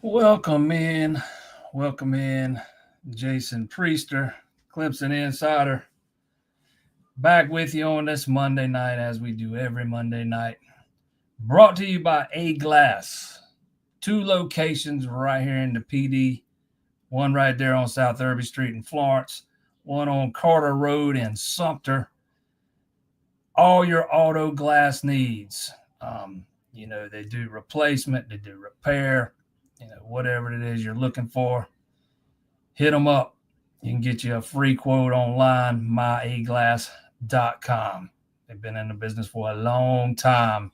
Welcome in. Welcome in, Jason Priester, Clemson Insider. Back with you on this Monday night, as we do every Monday night. Brought to you by A Glass. Two locations right here in the PD. One right there on South Irby Street in Florence. One on Carter Road in Sumter. All your auto glass needs. They do replacement, they do repair, whatever it is you're looking for, hit them up. You can get you a free quote online, myaglass.com. They've been in the business for a long time,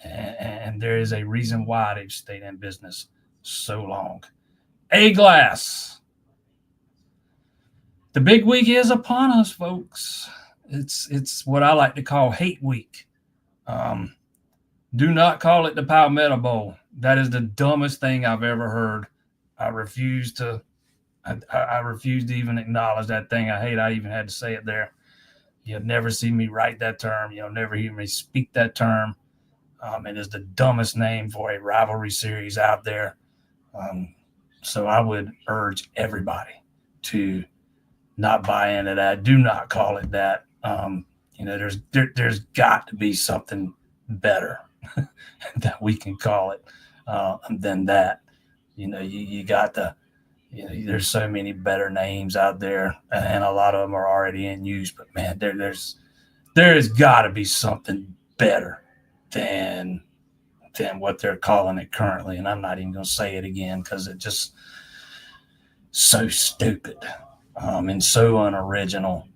and there is a reason why they've stayed in business so long. A-Glass. The big week is upon us, folks. It's what I like to call hate week. Do not call it the Palmetto Bowl. That is the dumbest thing I've ever heard. I refuse to even acknowledge that thing. I hate I even had to say it there. You'll never see me write that term. You'll never hear me speak that term. It is the dumbest name for a rivalry series out there. So I would urge everybody to not buy into that. Do not call it that. There's got to be something better that we can call it than that. You got there's so many better names out there, and a lot of them are already in use. But man, there has got to be something better than what they're calling it currently. And I'm not even going to say it again because it just so stupid and so unoriginal.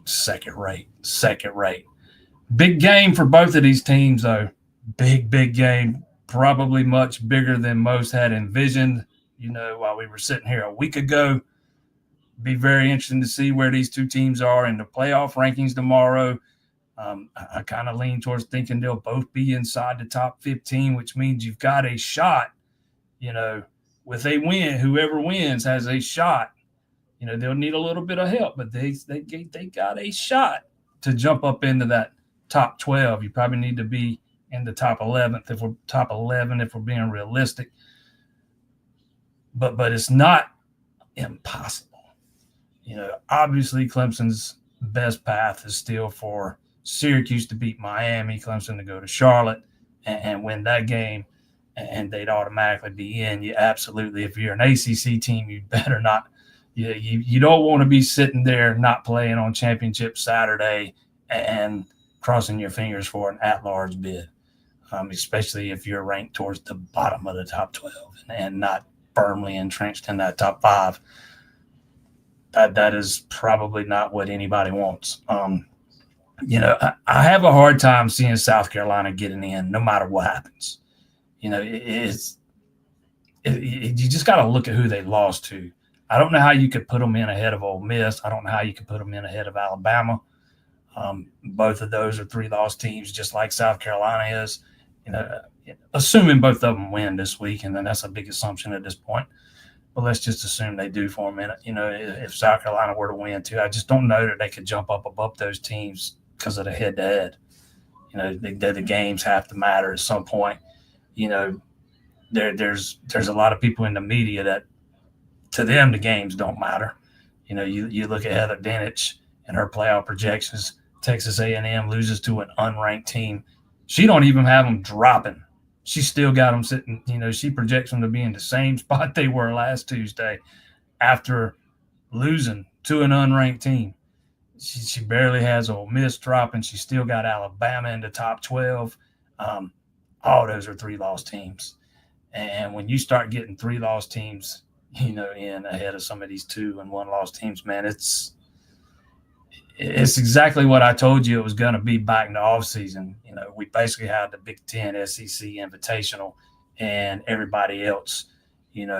Second rate. Big game for both of these teams, though. Big game. Probably much bigger than most had envisioned, while we were sitting here a week ago. Be very interesting to see where these two teams are in the playoff rankings tomorrow. I kind of lean towards thinking they'll both be inside the top 15, which means you've got a shot, with a win. Whoever wins has a shot. They'll need a little bit of help, but they got a shot to jump up into that top 12. You probably need to be in the top 11 if we're being realistic. But it's not impossible. Obviously Clemson's best path is still for Syracuse to beat Miami, Clemson to go to Charlotte and win that game, and they'd automatically be in. You absolutely, if you're an ACC team, you better not. You don't want to be sitting there not playing on championship Saturday and crossing your fingers for an at-large bid, especially if you're ranked towards the bottom of the top 12 and not firmly entrenched in that top 5. That is probably not what anybody wants. I have a hard time seeing South Carolina getting in no matter what happens. You just got to look at who they lost to. I don't know how you could put them in ahead of Ole Miss. I don't know how you could put them in ahead of Alabama. Both of those are 3-loss teams, just like South Carolina is. Assuming both of them win this week, and then that's a big assumption at this point. But let's just assume they do for a minute. If South Carolina were to win too, I just don't know that they could jump up above those teams because of the head-to-head. The games have to matter at some point. There's a lot of people in the media that, to them, the games don't matter. You look at Heather Dinich and her playoff projections. Texas A&M loses to an unranked team. She don't even have them dropping. She still got them sitting. She projects them to be in the same spot they were last Tuesday after losing to an unranked team. She barely has Ole Miss dropping. She still got Alabama in the top 12. All those are 3-loss teams. And when you start getting 3-loss teams, in ahead of some of these 2- and 1-loss teams, man, it's exactly what I told you it was going to be back in the offseason. We basically had the Big Ten SEC Invitational and everybody else,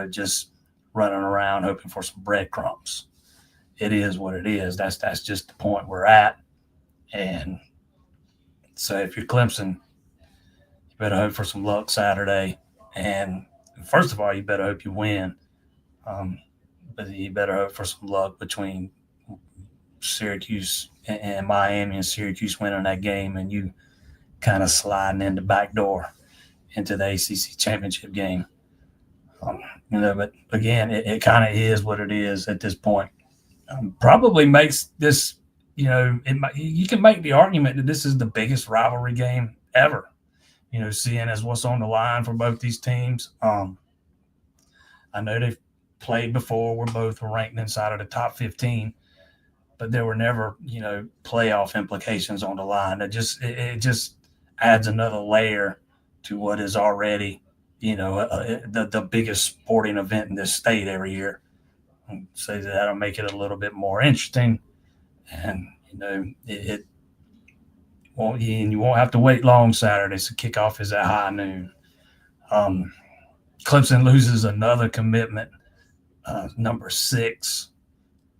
just running around hoping for some breadcrumbs. It is what it is. That's just the point we're at. And so if you're Clemson, you better hope for some luck Saturday. And first of all, you better hope you win. But you better hope for some luck between Syracuse and Miami, and Syracuse winning that game and you kind of sliding in the back door into the ACC championship game. But again, it kind of is what it is at this point. Probably makes this, you can make the argument that this is the biggest rivalry game ever. Seeing as what's on the line for both these teams. I know they've played before. We're both ranked inside of the top 15, but there were never, playoff implications on the line. It just adds another layer to what is already, the biggest sporting event in this state every year. So that'll make it a little bit more interesting, and you won't have to wait long Saturday. So kickoff is at high noon. Clemson loses another commitment, number 6,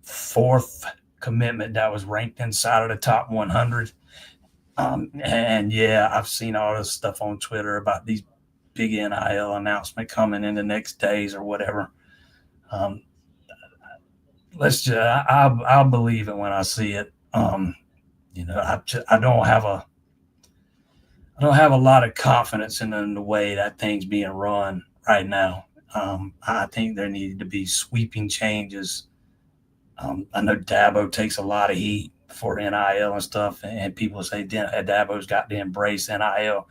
fourth commitment that was ranked inside of the top 100. And yeah, I've seen all this stuff on Twitter about these big NIL announcement coming in the next days or whatever. I'll believe it when I see it. I don't have a lot of confidence in the way that thing's being run right now. I think there needed to be sweeping changes. I know Dabo takes a lot of heat for NIL and stuff, and people say Dabo's got to embrace NIL.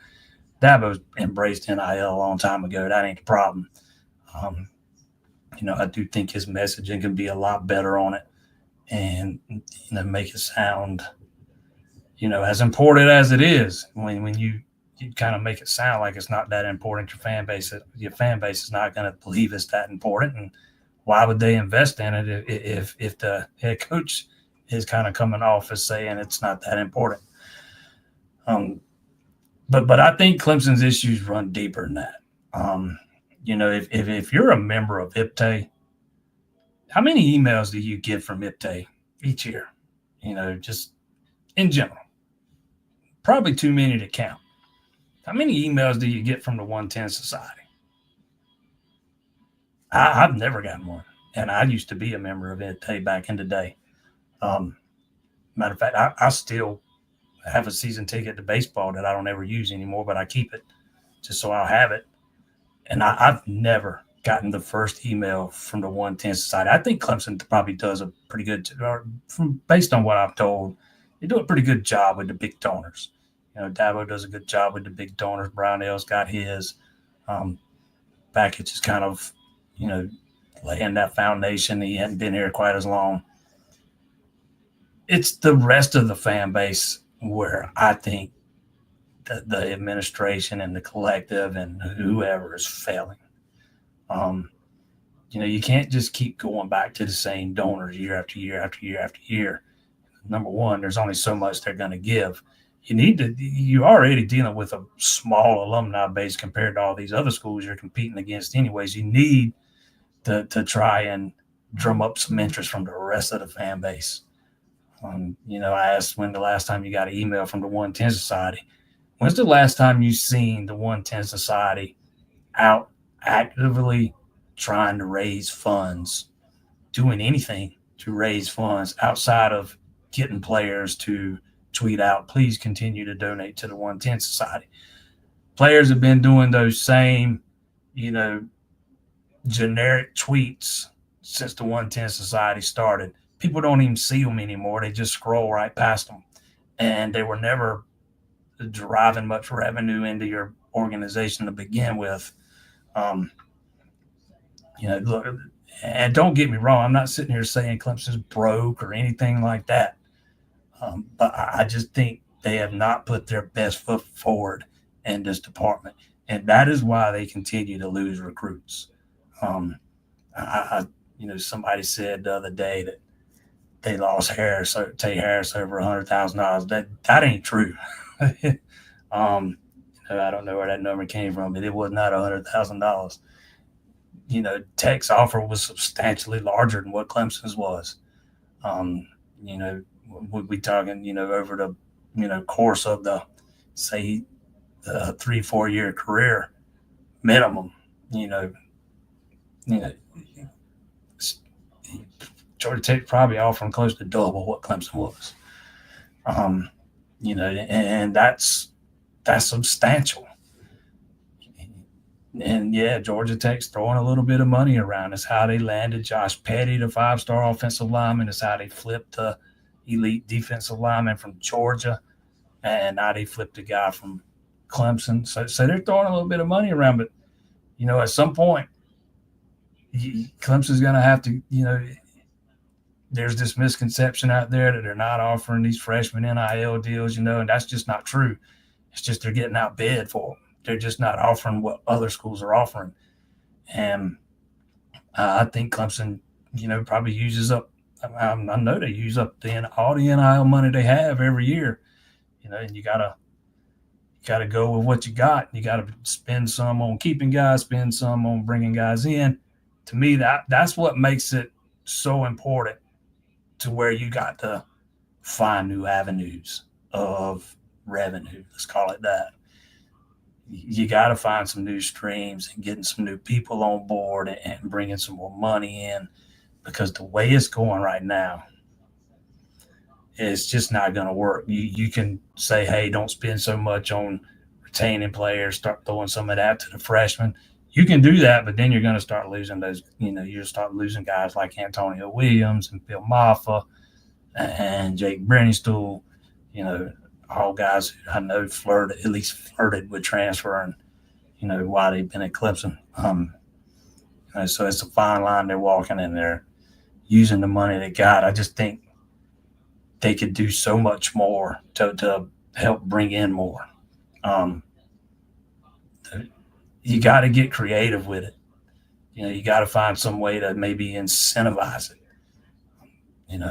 Dabo's embraced NIL a long time ago. That ain't the problem. I do think his messaging can be a lot better on it, and make it sound, as important as it is. When you kind of make it sound like it's not that important, your fan base is not going to believe it's that important. And why would they invest in it if the head coach is kind of coming off as saying it's not that important? But I think Clemson's issues run deeper than that. If you're a member of IPTAY, how many emails do you get from IPTAY each year? Just in general, probably too many to count. How many emails do you get from the 110 Society? I've never gotten one, and I used to be a member of IPTAY back in the day. Matter of fact, I still have a season ticket to baseball that I don't ever use anymore, but I keep it just so I'll have it. And I've never gotten the first email from the 110 Society. I think Clemson probably does a pretty good, based on what I've told, they do a pretty good job with the big donors. Dabo does a good job with the big donors. Brownell's got his. Package is kind of, laying that foundation. He hadn't been here quite as long. It's the rest of the fan base where I think the administration and the collective and whoever is failing. You can't just keep going back to the same donors year after year after year after year. Number one, there's only so much they're going to give. You're already dealing with a small alumni base compared to all these other schools you're competing against anyways. You need to try and drum up some interest from the rest of the fan base. I asked when the last time you got an email from the 110 Society. When's the last time you seen the 110 Society out actively trying to raise funds, doing anything to raise funds outside of getting players to tweet out, please continue to donate to the 110 Society? Players have been doing those same, generic tweets since the 110 Society started. People don't even see them anymore. They just scroll right past them. And they were never deriving much revenue into your organization to begin with. Look, and don't get me wrong, I'm not sitting here saying Clemson's broke or anything like that. But I just think they have not put their best foot forward in this department. And that is why they continue to lose recruits. Somebody said the other day that they lost Tay Harris over $100,000. That ain't true. I don't know where that number came from, but it was not $100,000. Tech's offer was substantially larger than what Clemson's was. We talking, over the, course of the, say, 3-4 year career minimum. Georgia Tech probably offering close to double what Clemson was. And that's substantial. And yeah, Georgia Tech's throwing a little bit of money around. It's how they landed Josh Petty, the 5-star offensive lineman. It's how they flipped the elite defensive lineman from Georgia. And now they flipped a guy from Clemson. So they're throwing a little bit of money around. But, at some point, Clemson's going to have to, there's this misconception out there that they're not offering these freshmen NIL deals, and that's just not true. It's just they're getting outbid for them. They're just not offering what other schools are offering. And I think Clemson, probably uses up, I know they use up all the NIL money they have every year, and you got to go with what you got. You got to spend some on keeping guys, spend some on bringing guys in. To me, that's what makes it so important, to where you got to find new avenues of revenue. Let's call it that. You got to find some new streams and getting some new people on board and bringing some more money in, because the way it's going right now, it's just not going to work. You can say, hey, don't spend so much on retaining players, start throwing some of that to the freshmen. You can do that, but then you're going to start losing those, you'll start losing guys like Antonio Williams and Bill Maffa and Jake Brennystool, all guys who I know at least flirted with transferring, while they've been at Clemson. So it's a fine line they're walking in there, using the money they got. I just think they could do so much more to help bring in more. You got to get creative with it. You got to find some way to maybe incentivize it. And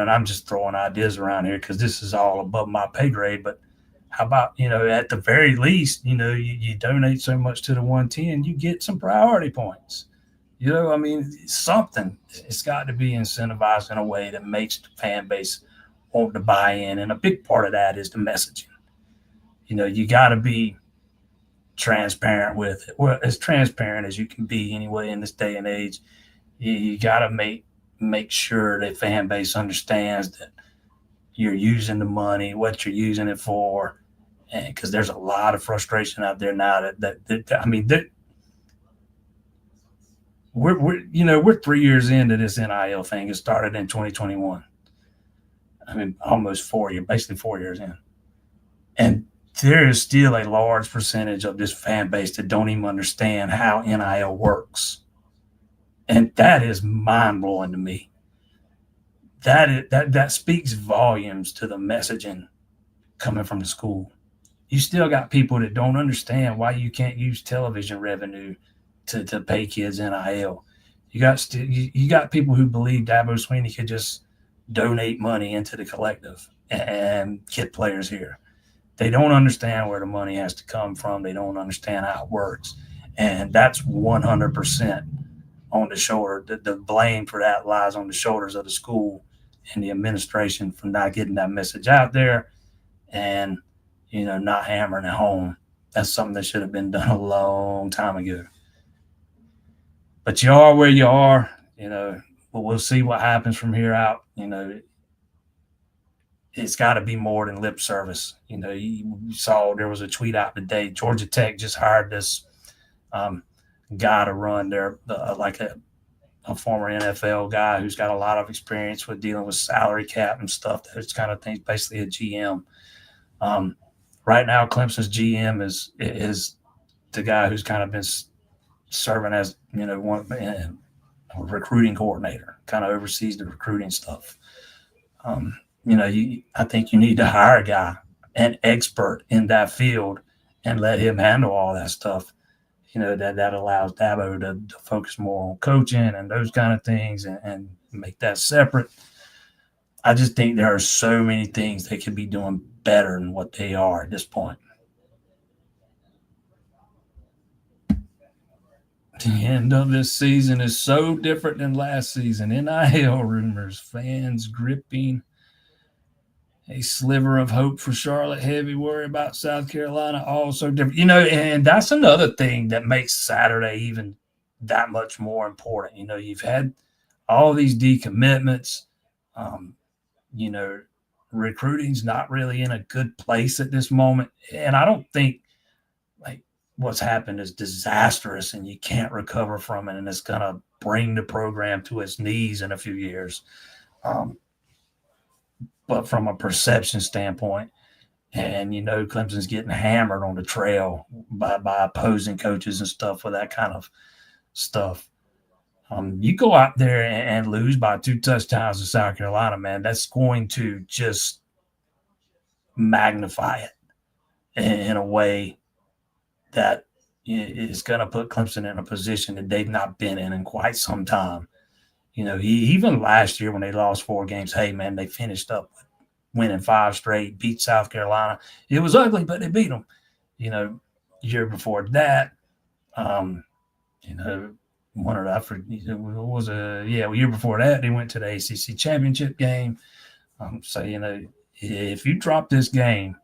I'm just throwing ideas around here because this is all above my pay grade. But how about, at the very least, you donate so much to the 110, you get some priority points. Something. It's got to be incentivized in a way that makes the fan base want to buy in. And a big part of that is the messaging. You got to be transparent with it. Well, as transparent as you can be anyway in this day and age. You got to make sure the fan base understands that you're using the money, what you're using it for, and because there's a lot of frustration out there now that we're 3 years into this NIL thing. It started in 2021. Almost 4 years, basically 4 years in, and there is still a large percentage of this fan base that don't even understand how NIL works. And that is mind-blowing to me. That speaks volumes to the messaging coming from the school. You still got people that don't understand why you can't use television revenue to pay kids NIL. You got people who believe Dabo Swinney could just donate money into the collective and get players here. They don't understand where the money has to come from. They don't understand how it works. And that's 100% on the shoulder. The blame for that lies on the shoulders of the school and the administration for not getting that message out there and, not hammering it home. That's something that should have been done a long time ago. But you are where you are, but we'll see what happens from here out. It's got to be more than lip service. You saw there was a tweet out today. Georgia Tech just hired this guy to run their like a former NFL guy who's got a lot of experience with dealing with salary cap and stuff. Those kind of things. Basically, a GM. Right now, Clemson's GM is the guy who's kind of been serving as one a recruiting coordinator, kind of oversees the recruiting stuff. I think you need to hire a guy, an expert in that field, and let him handle all that stuff. That allows Dabo to focus more on coaching and those kind of things and make that separate. I just think there are so many things they could be doing better than what they are at this point. The end of this season is so different than last season. NIL rumors, fans gripping a sliver of hope for Charlotte, heavy worry about South Carolina, all so different. And that's another thing that makes Saturday even that much more important. You've had all these decommitments. Recruiting's not really in a good place at this moment. And I don't think what's happened is disastrous and you can't recover from it, and it's going to bring the program to its knees in a few years. But from a perception standpoint, and Clemson's getting hammered on the trail by opposing coaches and stuff with that kind of stuff. You go out there and lose by 2 touchdowns to South Carolina, man, that's going to just magnify it in a way that is going to put Clemson in a position that they've not been in quite some time. Even last year when they lost 4 games, hey, man, they finished up winning 5 straight, beat South Carolina. It was ugly, but they beat them. Year before that, one of the year before that they went to the ACC championship game. So if you drop this game,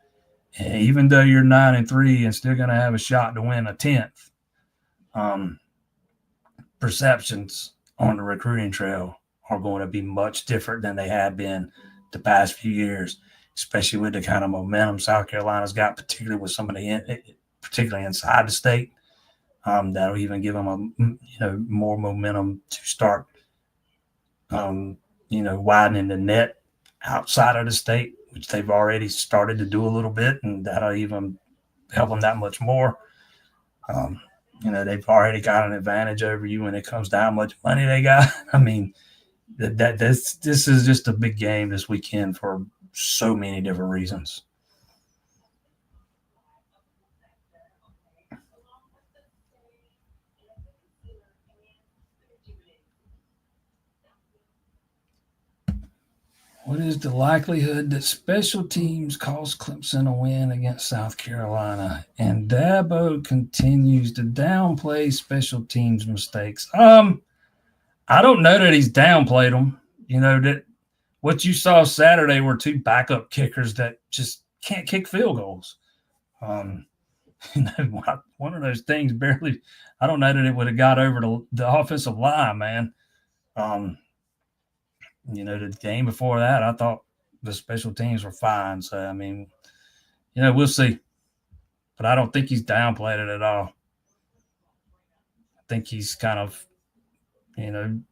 even though you're 9-3 and still going to have a shot to win a 10th, perceptions on the recruiting trail are going to be much different than they have been the past few years, especially with the kind of momentum South Carolina's got, particularly with somebody particularly inside the state. That'll even give them more momentum to start widening the net outside of the state, which they've already started to do a little bit, and that'll even help them that much more. They've already got an advantage over you when it comes to how much money they got. I mean, this is just a big game this weekend for so many different reasons. What is the likelihood that special teams cost Clemson a win against South Carolina? And Dabo continues to downplay special teams mistakes. I don't know that he's downplayed them. That what you saw Saturday were 2 backup kickers that just can't kick field goals. One of those things barely. I don't know that it would have got over the offensive line, man. The game before that, I thought the special teams were fine. So, I mean, we'll see. But I don't think he's downplayed it at all. I think he's kind of, been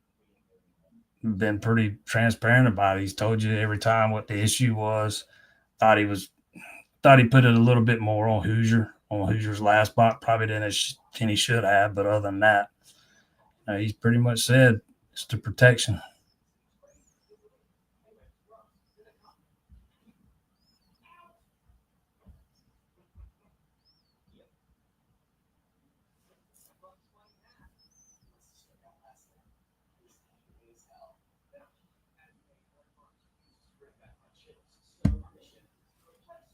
pretty transparent about it. He's told you every time what the issue was. Thought he put it a little bit more on Hoosier's last spot, probably than he should have. But other than that, he's pretty much said it's the protection.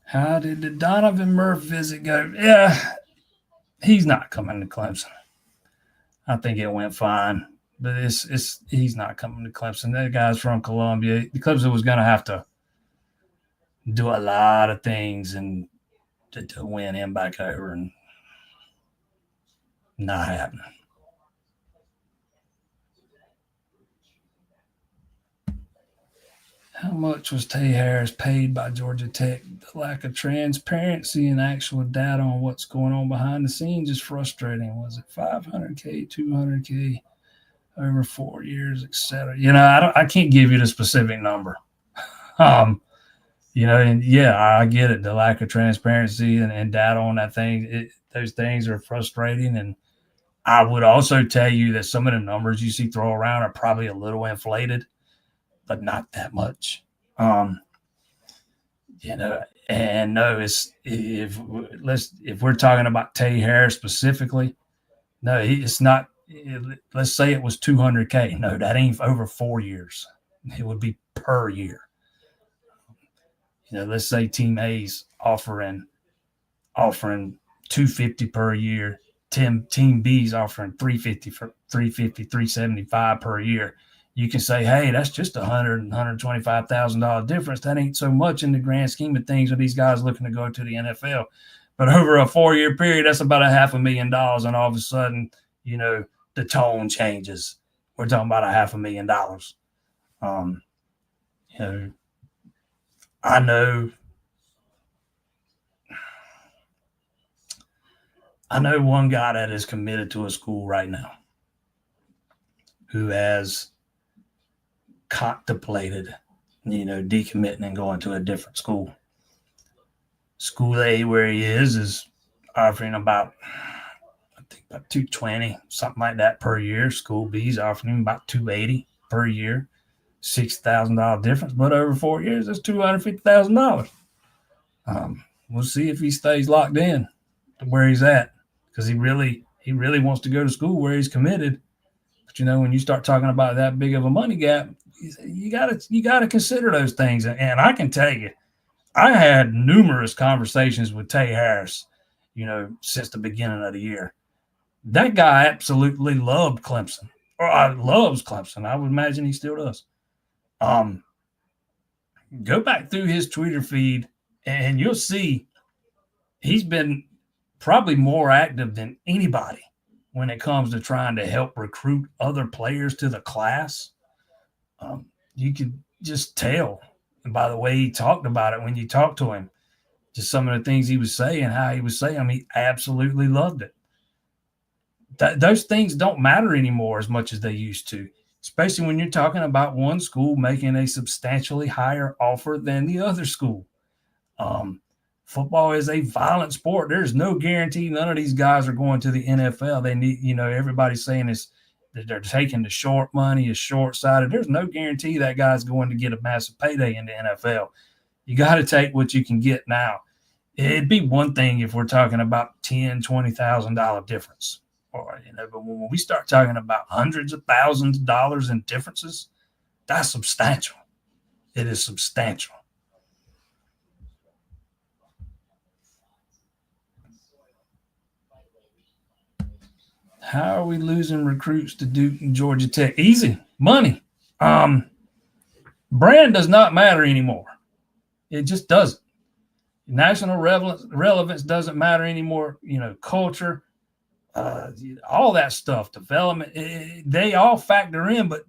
How did the Donovan Murphy visit go? Yeah, he's not coming to Clemson. I think it went fine, but he's not coming to Clemson. That guy's from Columbia. Clemson was going to have to do a lot of things and to win him back over, and not happening. How much was Tay Harris paid by Georgia Tech? The lack of transparency and actual data on what's going on behind the scenes is frustrating. Was it $500K, $200K, over 4 years, etc.? I can't give you the specific number. And I get it. The lack of transparency and data on that thing, those things are frustrating. And I would also tell you that some of the numbers you see throw around are probably a little inflated, but not that much. And no, if we're talking about Tay Harris specifically, no, it's not. Let's say it was $200K. No, that ain't over 4 years. It would be per year. Let's say Team A's offering $250 per year. Team B's offering $350, $375 per year. You can say, hey, that's just $125,000 difference. That ain't so much in the grand scheme of things with these guys looking to go to the NFL. But over a 4-year period, that's about $500,000. And all of a sudden, the tone changes. We're talking about $500,000. I know I know one guy that is committed to a school right now who has contemplated, decommitting and going to a different school. School A, where he is offering about 220, something like that per year. School B's offering him about 280 per year, $6,000 difference, but over 4 years, that's $250,000. We'll see if he stays locked in to where he's at, because he really wants to go to school where he's committed. But when you start talking about that big of a money gap, you gotta consider those things. And I can tell you, I had numerous conversations with Tay Harris, since the beginning of the year. That guy absolutely loved Clemson, or loves Clemson. I would imagine he still does. Go back through his Twitter feed, and you'll see he's been probably more active than anybody when it comes to trying to help recruit other players to the class. You could just tell by the way he talked about it when you talked to him, just some of the things he was saying, how he was saying them, he absolutely loved it. Those things don't matter anymore as much as they used to, especially when you're talking about one school making a substantially higher offer than the other school. Football is a violent sport. There's no guarantee none of these guys are going to the NFL. They need, everybody's saying is that they're taking the short money, is short-sighted. There's no guarantee that guy's going to get a massive payday in the NFL. You got to take what you can get now. It'd be one thing if we're talking about $10,000, $20,000 difference. But when we start talking about hundreds of thousands of dollars in differences, that's substantial. It is substantial. How are we losing recruits to Duke and Georgia Tech? Easy. Money. Brand does not matter anymore. It just doesn't. National relevance doesn't matter anymore. Culture, all that stuff, development, they all factor in. But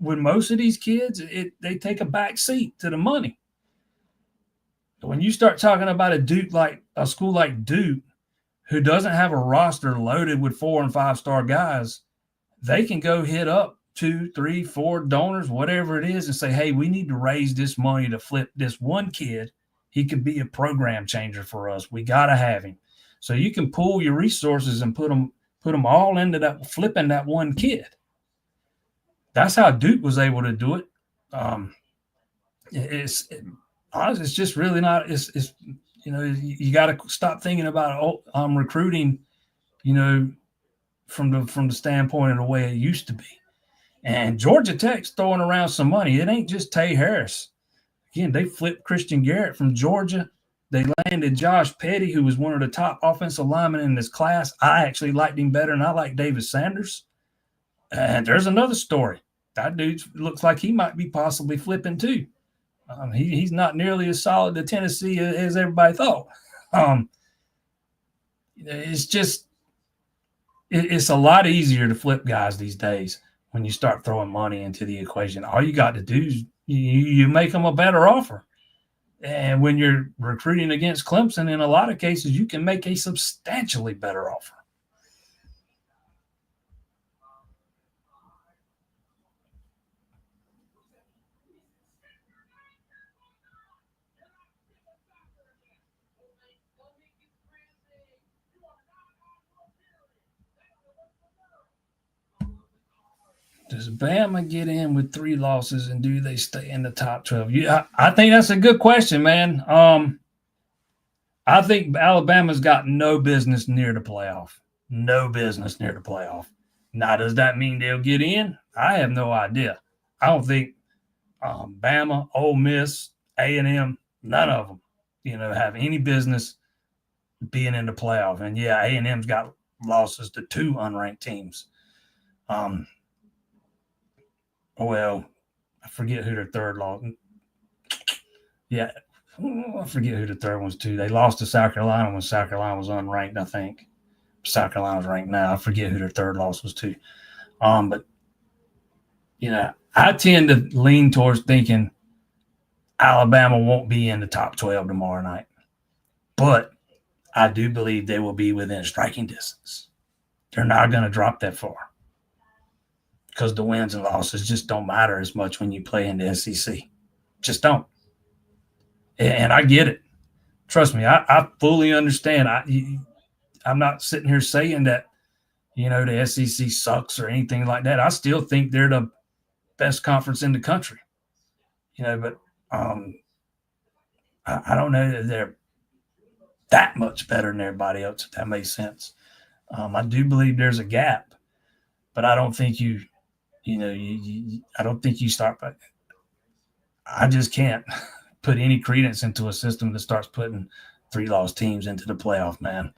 with most of these kids, they take a back seat to the money. When you start talking about a school like Duke, who doesn't have a roster loaded with 4 and 5 star guys, they can go hit up 2, 3, 4 donors, whatever it is, and say, hey, we need to raise this money to flip this one kid. He could be a program changer for us. We got to have him. So you can pool your resources and put them all into that, flipping that one kid. That's how Duke was able to do it. It's just really not. It's you got to stop thinking about recruiting, from the standpoint of the way it used to be. And Georgia Tech's throwing around some money. It ain't just Tay Harris. Again, they flipped Christian Garrett from Georgia. They landed Josh Petty, who was one of the top offensive linemen in this class. I actually liked him better than I like David Sanders. And there's another story. That dude looks like he might be possibly flipping too. He's not nearly as solid to Tennessee as everybody thought. It's a lot easier to flip guys these days when you start throwing money into the equation. All you got to do is you make them a better offer. And when you're recruiting against Clemson, in a lot of cases, you can make a substantially better offer. Does Bama get in with 3 losses, and do they stay in the top 12? Yeah, I think that's a good question, man. I think Alabama's got no business near the playoff. No business near the playoff. Now, does that mean they'll get in? I have no idea. I don't think Bama, Ole Miss, A&M, none of them, have any business being in the playoff. And yeah, A&M's got losses to 2 unranked teams. Well, I forget who their third loss. Yeah, I forget who the third one's to. They lost to South Carolina when South Carolina was unranked, I think. South Carolina's ranked now. I forget who their third loss was to. But, I tend to lean towards thinking Alabama won't be in the top 12 tomorrow night. But I do believe they will be within striking distance. They're not going to drop that far because the wins and losses just don't matter as much when you play in the SEC. Just don't. And I get it. Trust me, I fully understand. I'm not sitting here saying that, the SEC sucks or anything like that. I still think they're the best conference in the country. But I don't know that they're that much better than everybody else, if that makes sense. I do believe there's a gap, but I don't think I don't think you start. I just can't put any credence into a system that starts putting 3-loss teams into the playoff, man.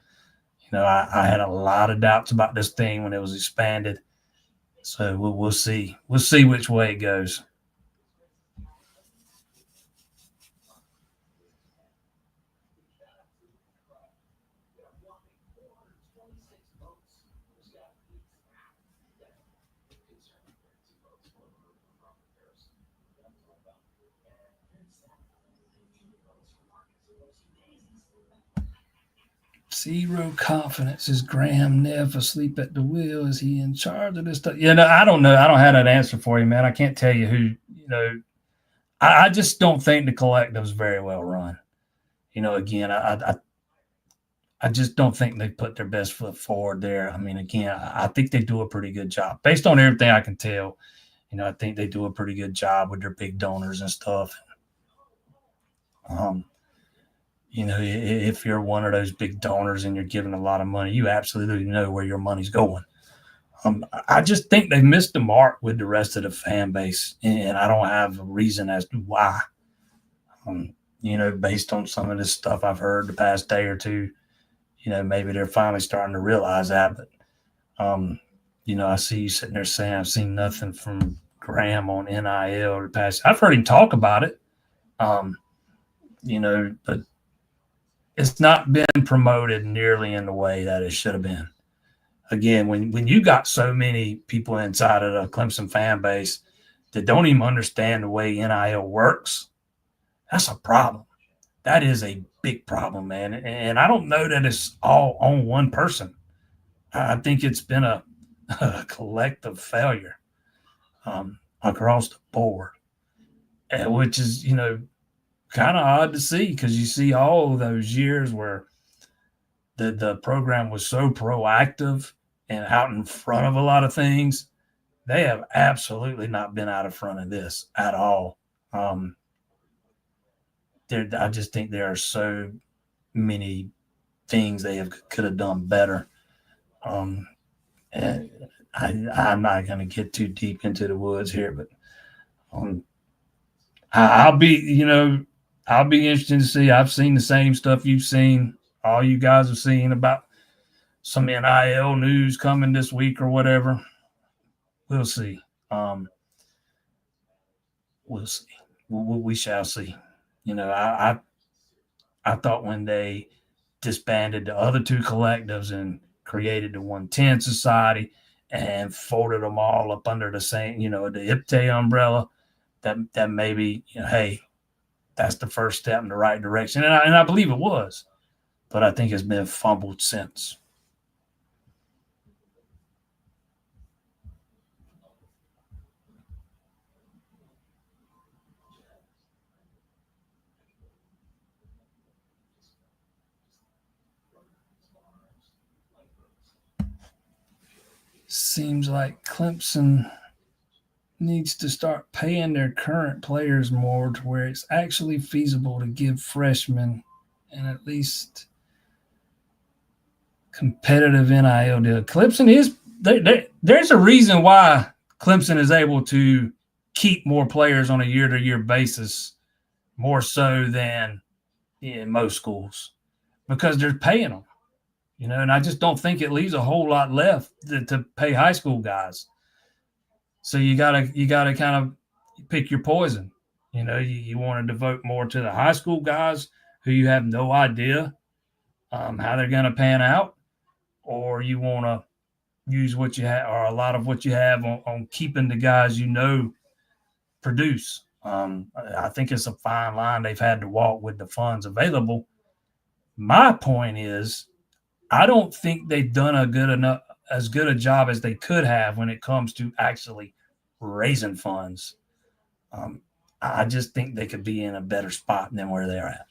I had a lot of doubts about this thing when it was expanded. So we'll see. We'll see which way it goes. Zero confidence. Is Graham Neff asleep at the wheel? Is he in charge of this stuff? I don't know. I don't have that answer for you, man. I can't tell you who, I just don't think the collective's very well run. Again, I just don't think they put their best foot forward there. I mean, again, I think they do a pretty good job. Based on everything I can tell, I think they do a pretty good job with their big donors and stuff. If you're one of those big donors and you're giving a lot of money, you absolutely know where your money's going. I just think they missed the mark with the rest of the fan base, and I don't have a reason as to why. Based on some of this stuff I've heard the past day or two, maybe they're finally starting to realize that. But, I see you sitting there saying I've seen nothing from Graham on NIL the past. I've heard him talk about it, but it's not been promoted nearly in the way that it should have been. Again, when you got so many people inside of the Clemson fan base that don't even understand the way NIL works, that's a problem. That is a big problem, man. And I don't know that it's all on one person. I think it's been a collective failure across the board, which is, kind of odd to see because you see all those years where the program was so proactive and out in front of a lot of things. They have absolutely not been out in front of this at all. I just think there are so many things they could have done better. And I'm not going to get too deep into the woods here, but I'll be interested to see. I've seen the same stuff you've seen. All you guys have seen about some NIL news coming this week or whatever. We'll see. We'll see. We shall see. I thought when they disbanded the other two collectives and created the 110 Society and folded them all up under the same, the IPTE umbrella, that maybe, hey, that's the first step in the right direction. And I believe it was, but I think it's been fumbled since. Seems like Clemson needs to start paying their current players more to where it's actually feasible to give freshmen and at least competitive NIL deal. Clemson is there's a reason why Clemson is able to keep more players on a year-to-year basis more so than most schools because they're paying them. And I just don't think it leaves a whole lot left to pay high school guys. So you gotta kind of pick your poison. You want to devote more to the high school guys who you have no idea how they're going to pan out, or you want to use what you have or a lot of what you have on keeping the guys produce. I think it's a fine line they've had to walk with the funds available. My point is, I don't think they've done as good a job as they could have when it comes to actually raising funds. Um, I just think they could be in a better spot than where they're at.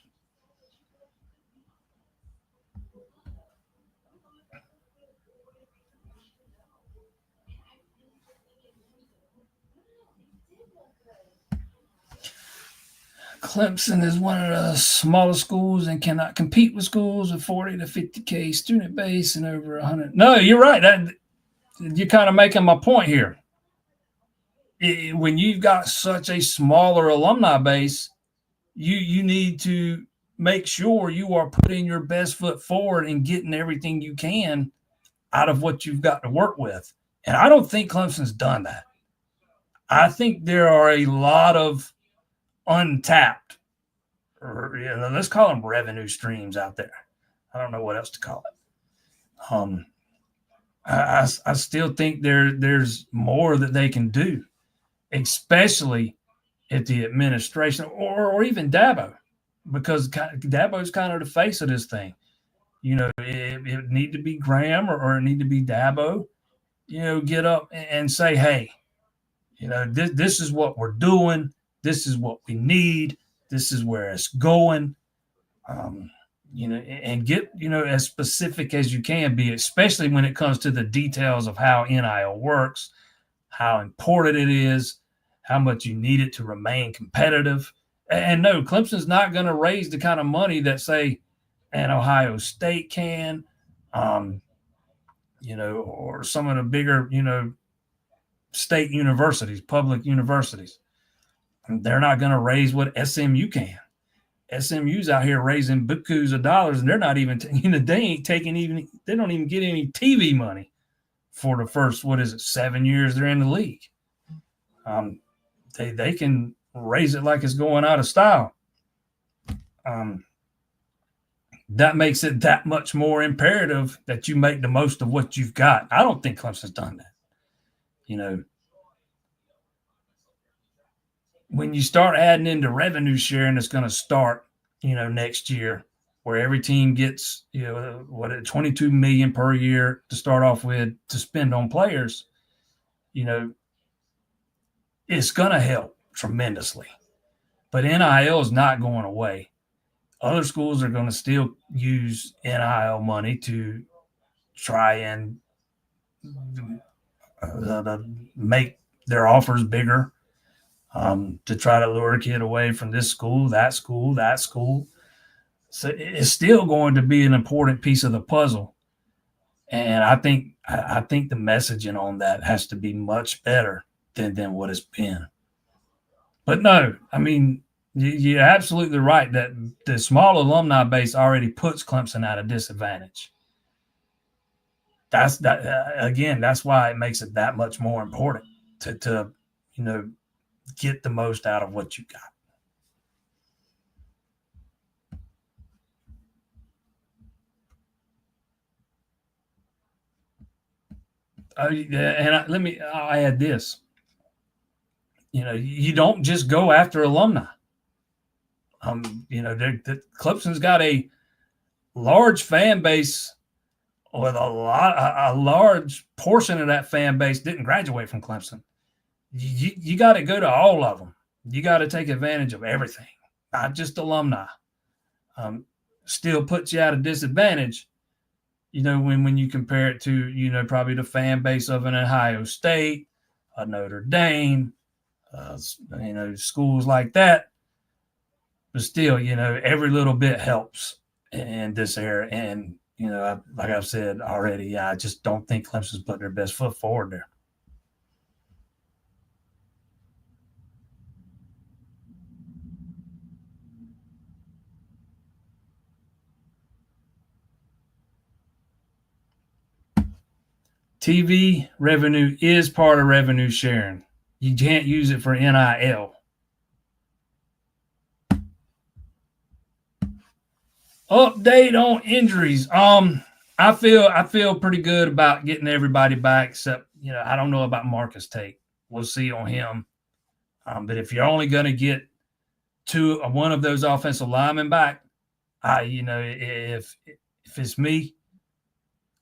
Clemson is one of the smallest schools and cannot compete with schools with 40 to 50K student base and over 100. No, you're right. You're kind of making my point here. When you've got such a smaller alumni base, you need to make sure you are putting your best foot forward and getting everything you can out of what you've got to work with. And I don't think Clemson's done that. I think there are a lot of untapped, or let's call them revenue streams out there. I don't know what else to call it. I still think there's more that they can do, especially at the administration or even Dabo, because Dabo's kind of the face of this thing. It need to be Graham or it need to be Dabo, get up and say, hey, this is what we're doing. This is what we need. This is where it's going. And get, as specific as you can be, especially when it comes to the details of how NIL works, how important it is, how much you need it to remain competitive. And no, Clemson's not going to raise the kind of money that, say, an Ohio State can, or some of the bigger, state universities, public universities. They're not going to raise what SMU can. SMU's out here raising bukus of dollars, and they're not even, they ain't taking even, they don't even get any TV money for the first, 7 years they're in the league. They can raise it like it's going out of style. That makes it that much more imperative that you make the most of what you've got. I don't think Clemson's done that. When you start adding into revenue sharing, it's going to start, next year, where every team gets, $22 million per year to start off with to spend on players. It's going to help tremendously. But NIL is not going away. Other schools are going to still use NIL money to try and make their offers bigger, to try to lure a kid away from this school, that school, that school. So it's still going to be an important piece of the puzzle. And I think the messaging on that has to be much better than what it's been. But no, I mean, you're absolutely right that the small alumni base already puts Clemson at a disadvantage. That's why it makes it that much more important to get the most out of what you got. I'll add this. You don't just go after alumni. Clemson's got a large fan base with a large portion of that fan base didn't graduate from Clemson. You got to go to all of them. You got to take advantage of everything, not just alumni. Still puts you at a disadvantage, when you compare it to, probably the fan base of an Ohio State, a Notre Dame, schools like that. But still, every little bit helps in this era. And, like I've said already, I just don't think Clemson's putting their best foot forward there. TV revenue is part of revenue sharing. You can't use it for NIL. Update on injuries. I feel pretty good about getting everybody back, except I don't know about Marcus Tate. We'll see on him. But if you're only going to get one of those offensive linemen back, If it's me,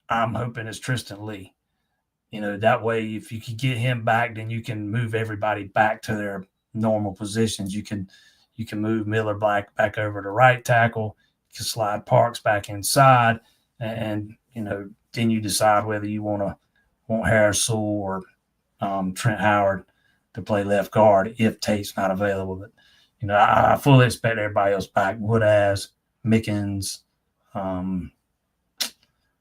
I'm hoping it's Tristan Lee. That way, if you can get him back, then you can move everybody back to their normal positions. You can move Miller back over to right tackle. You can slide Parks back inside, and then you decide whether you want Harris Sewell or Trent Howard to play left guard if Tate's not available. But I fully expect everybody else back. Woodaz, Mickens,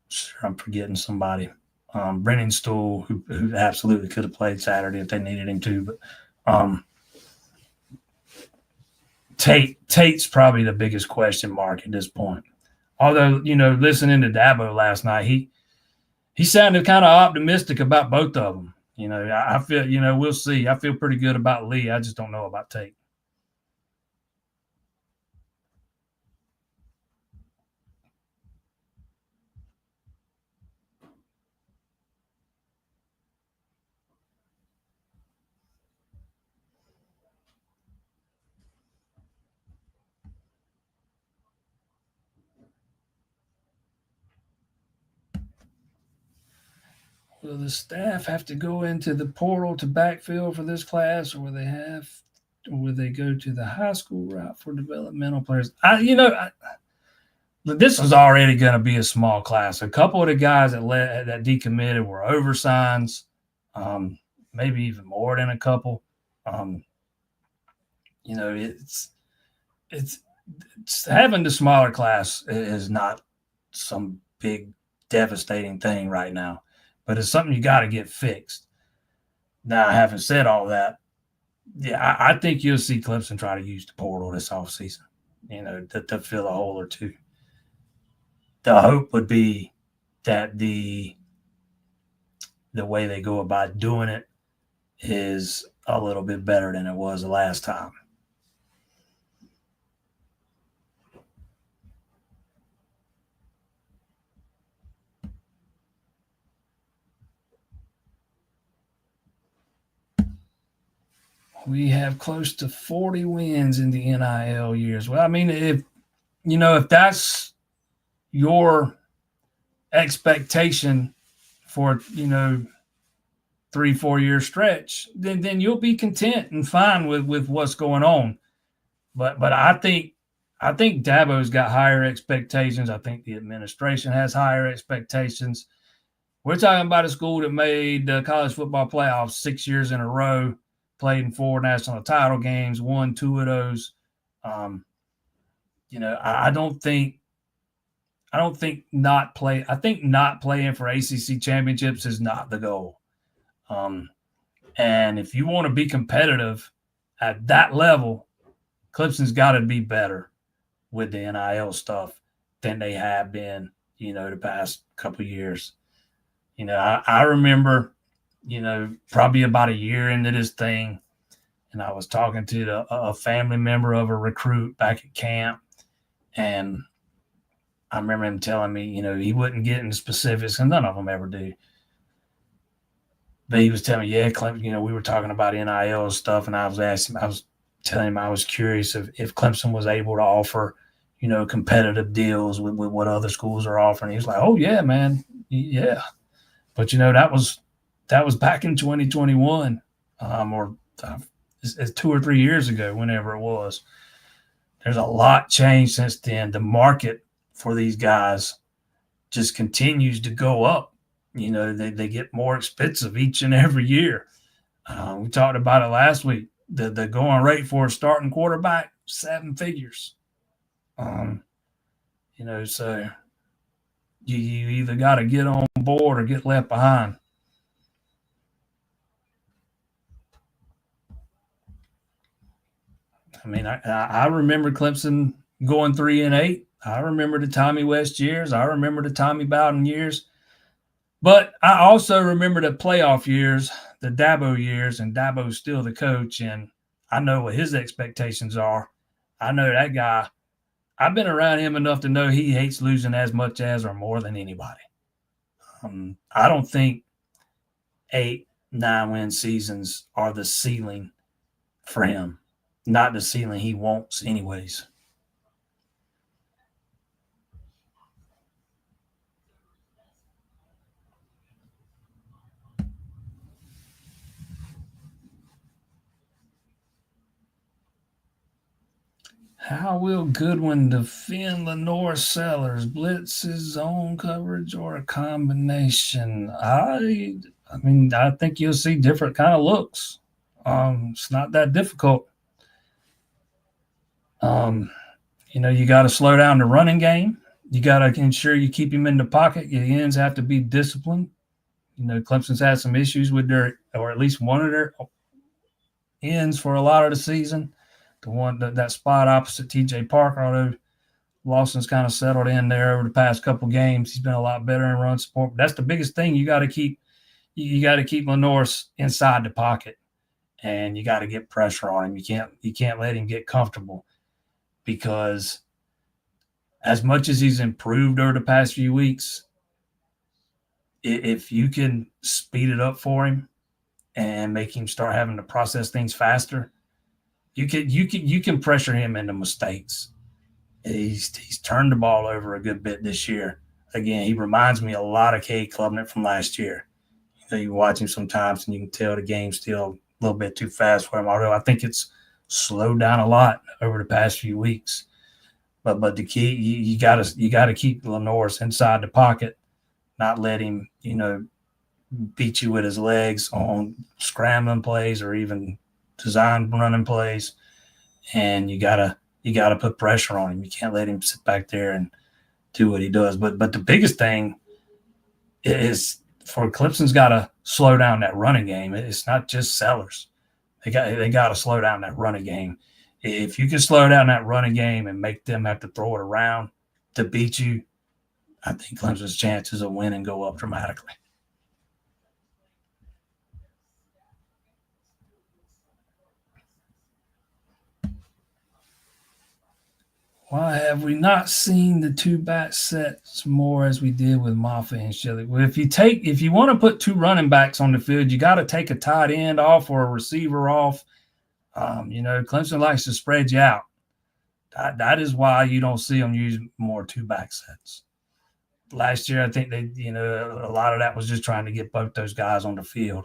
sure I'm forgetting somebody. Brennan Stool, who absolutely could have played Saturday if they needed him to. But Tate's probably the biggest question mark at this point. Although, listening to Dabo last night, he sounded kind of optimistic about both of them. I feel, we'll see. I feel pretty good about Lee. I just don't know about Tate. Will the staff have to go into the portal to backfill for this class, or will they go to the high school route for developmental players? This was already going to be a small class. A couple of the guys that decommitted were oversigns, maybe even more than a couple. It's having the smaller class is not some big devastating thing right now, but it's something you got to get fixed. Now, having said all that, yeah, I think you'll see Clemson try to use the portal this offseason, to fill a hole or two. The hope would be that the way they go about doing it is a little bit better than it was the last time. We have close to 40 wins in the NIL years. Well, I mean, if that's your expectation for 3-4 year stretch, then you'll be content and fine with what's going on. But I think Dabo's got higher expectations. I think the administration has higher expectations. We're talking about a school that made the college football playoffs 6 years in a row, played in 4 national title games, won 2 of those. I think not playing for ACC championships is not the goal. And if you want to be competitive at that level, Clemson's got to be better with the NIL stuff than they have been, the past couple of years. I remember, probably about a year into this thing, and I was talking to a family member of a recruit back at camp, and I remember him telling me, he wouldn't get into specifics, and none of them ever do. But he was telling me, yeah, Clemson, we were talking about NIL stuff, and I was telling him I was curious if Clemson was able to offer, competitive deals with what other schools are offering. He was like, oh, yeah, man. Yeah. But, that was back in 2021 or it's 2 or 3 years ago, whenever it was. There's a lot changed since then. The market for these guys just continues to go up. They get more expensive each and every year. We talked about it last week. The going rate for a starting quarterback, 7 figures. So you either got to get on board or get left behind. I mean, I remember Clemson going 3-8. I remember the Tommy West years. I remember the Tommy Bowden years. But I also remember the playoff years, the Dabo years, and Dabo's still the coach, and I know what his expectations are. I know that guy. I've been around him enough to know he hates losing as much as or more than anybody. I don't think 8-9 win seasons are the ceiling for him. Not the ceiling he wants anyways. How will Goodwin defend Lenore Sellers? Blitzes, zone coverage, or a combination? I mean, I think you'll see different kind of looks. It's not that difficult. Um, you got to slow down the running game. You got to ensure you keep him in the pocket. Your ends have to be disciplined. Clemson's had some issues with or at least one of their ends for a lot of the season. The one that spot opposite TJ Parker, although Lawson's kind of settled in there over the past couple games. He's been a lot better in run support. But that's the biggest thing. You got to keep Lenore inside the pocket, and you got to get pressure on him. You can't let him get comfortable, because as much as he's improved over the past few weeks, if you can speed it up for him and make him start having to process things faster, you can pressure him into mistakes. He's turned the ball over a good bit this year. Again, he reminds me a lot of Cade Klubnik from last year. You watch him sometimes and you can tell the game's still a little bit too fast for him, although I think it's slowed down a lot over the past few weeks. But the key, you gotta keep Lenore inside the pocket, not let him, beat you with his legs on scrambling plays or even design running plays. And you gotta put pressure on him. You can't let him sit back there and do what he does. But the biggest thing is for Clemson's got to slow down that running game. It's not just Sellers. They got to slow down that running game. If you can slow down that running game and make them have to throw it around to beat you, I think Clemson's chances of winning go up dramatically. Why have we not seen the two back sets more as we did with Maffa and Shelley? Well, if you want to put two running backs on the field, you got to take a tight end off or a receiver off. Clemson likes to spread you out. That is why you don't see them use more two back sets. Last year, I think a lot of that was just trying to get both those guys on the field.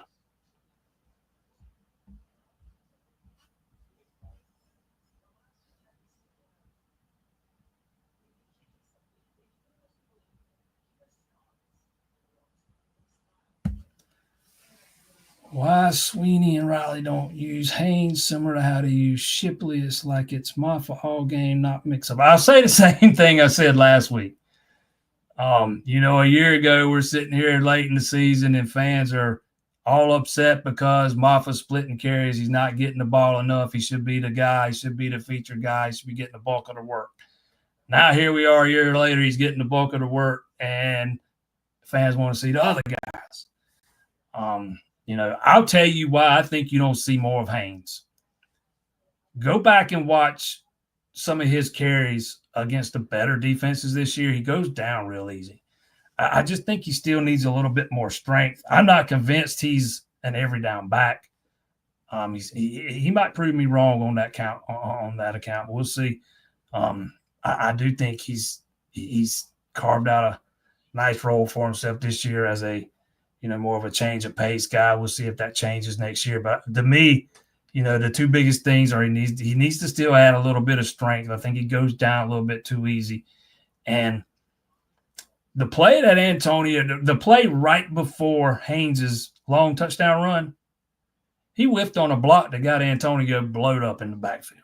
Why Sweeney and Riley don't use Haynes, similar to how to use Shipley. It's like it's Maffa all game, not mix up. I'll say the same thing I said last week. A year ago, we're sitting here late in the season and fans are all upset because Maffa's splitting carries. He's not getting the ball enough. He should be the guy. He should be the featured guy. He should be getting the bulk of the work. Now here we are a year later. He's getting the bulk of the work, and fans want to see the other guys. I'll tell you why I think you don't see more of Haynes. Go back and watch some of his carries against the better defenses this year. He goes down real easy. I just think he still needs a little bit more strength. I'm not convinced he's an every down back. He might prove me wrong on that count. On that account, we'll see. I do think he's carved out a nice role for himself this year as a more of a change of pace guy. We'll see if that changes next year. But to me, the two biggest things are he needs to still add a little bit of strength. I think he goes down a little bit too easy. And the play the play right before Haynes's long touchdown run, he whiffed on a block that got Antonio blowed up in the backfield.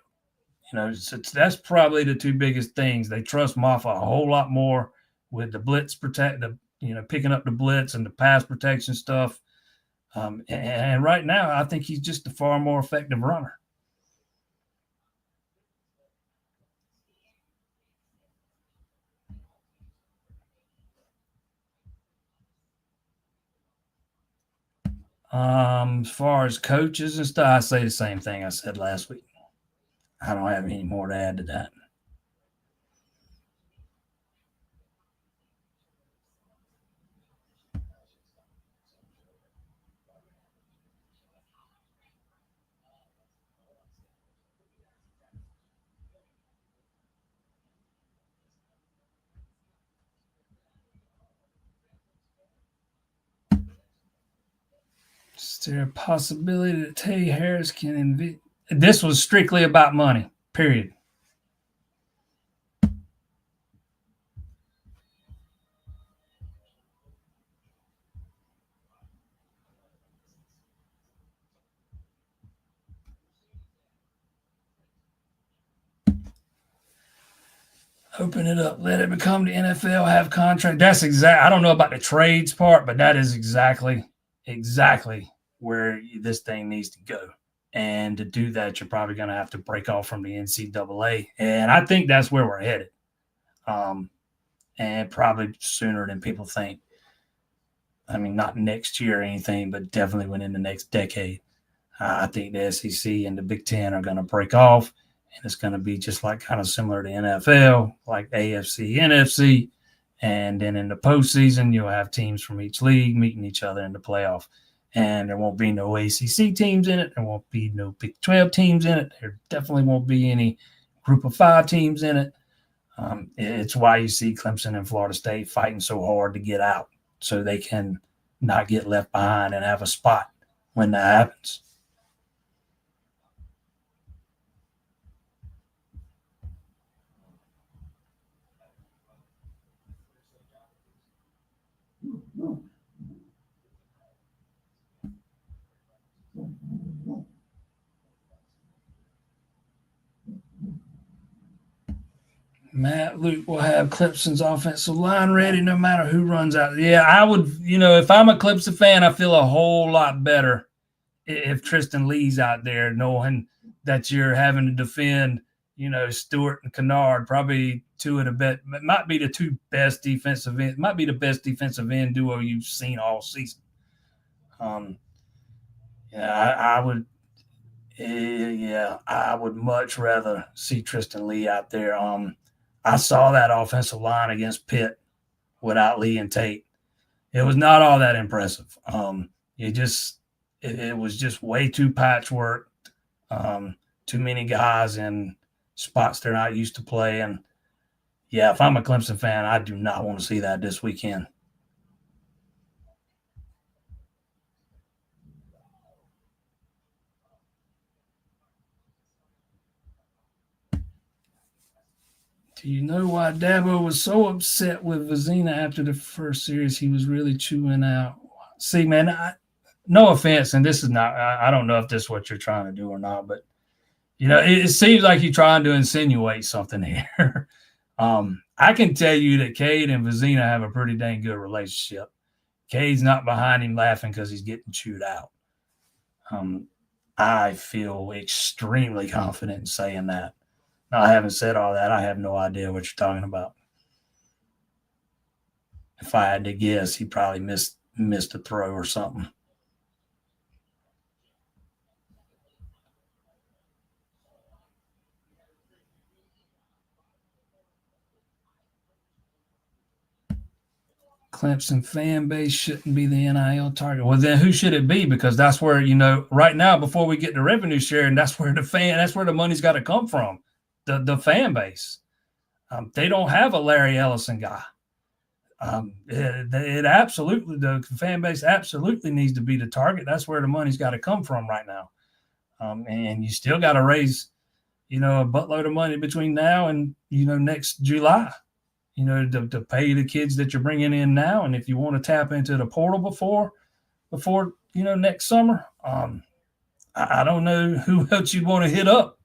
So that's probably the two biggest things. They trust Maffa a whole lot more with the blitz picking up the blitz and the pass protection stuff. And right now, I think he's just a far more effective runner. As far as coaches and stuff, I say the same thing I said last week. I don't have any more to add to that. Is there a possibility that Tay Harris can this was strictly about money, period. Open it up. Let it become the NFL. Have contract. That's exact. I don't know about the trades part, but that is exactly where this thing needs to go. And to do that, you're probably going to have to break off from the NCAA. And I think that's where we're headed. And probably sooner than people think. I mean, not next year or anything, but definitely within the next decade. I think the SEC and the Big Ten are going to break off. And it's going to be just like kind of similar to NFL, like AFC, NFC. And then in the postseason, you'll have teams from each league meeting each other in the playoff. And there won't be no ACC teams in it. There won't be no Big 12 teams in it. There definitely won't be any Group of 5 teams in it. It's why you see Clemson and Florida State fighting so hard to get out so they can not get left behind and have a spot when that happens. Matt Luke will have Clemson's offensive line ready no matter who runs out. Yeah, I would, if I'm a Clemson fan, I feel a whole lot better if Tristan Lee's out there, knowing that you're having to defend, Stewart and Kennard, probably two of the best, might be the two best defensive end, might be the best defensive end duo you've seen all season. I would much rather see Tristan Lee out there. I saw that offensive line against Pitt without Lee and Tate. It was not all that impressive. It was just way too patchwork, too many guys in spots they're not used to playing. Yeah, if I'm a Clemson fan, I do not want to see that this weekend. Do you know why Dabo was so upset with Vizina after the first series? He was really chewing out. See, man, no offense, and this is not – I don't know if this is what you're trying to do or not, but, it seems like you're trying to insinuate something here. I can tell you that Cade and Vizina have a pretty dang good relationship. Cade's not behind him laughing because he's getting chewed out. I feel extremely confident in saying that. Now, I haven't said all that. I have no idea what you're talking about. If I had to guess, he probably missed a throw or something. Clemson fan base shouldn't be the NIL target. Well, then who should it be? Because that's where, right now, before we get to revenue sharing, that's where the money's got to come from. The fan base. They don't have a Larry Ellison guy. The fan base absolutely needs to be the target. That's where the money's got to come from right now. And you still got to raise, a buttload of money between now and, next July, to pay the kids that you're bringing in now. And if you want to tap into the portal before, next summer, I don't know who else you'd want to hit up.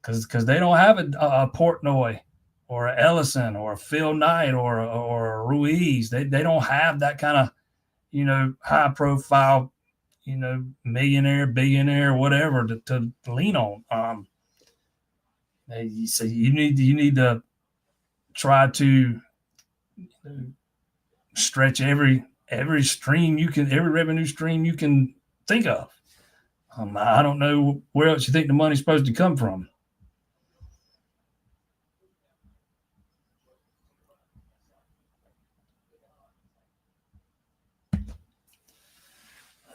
Because they don't have a Portnoy or a Ellison or a Phil Knight or a Ruiz. They don't have that kind of, high profile, millionaire, billionaire, whatever to lean on. So you need to try to stretch every stream you can, every revenue stream you can think of. I don't know where else you think the money's supposed to come from.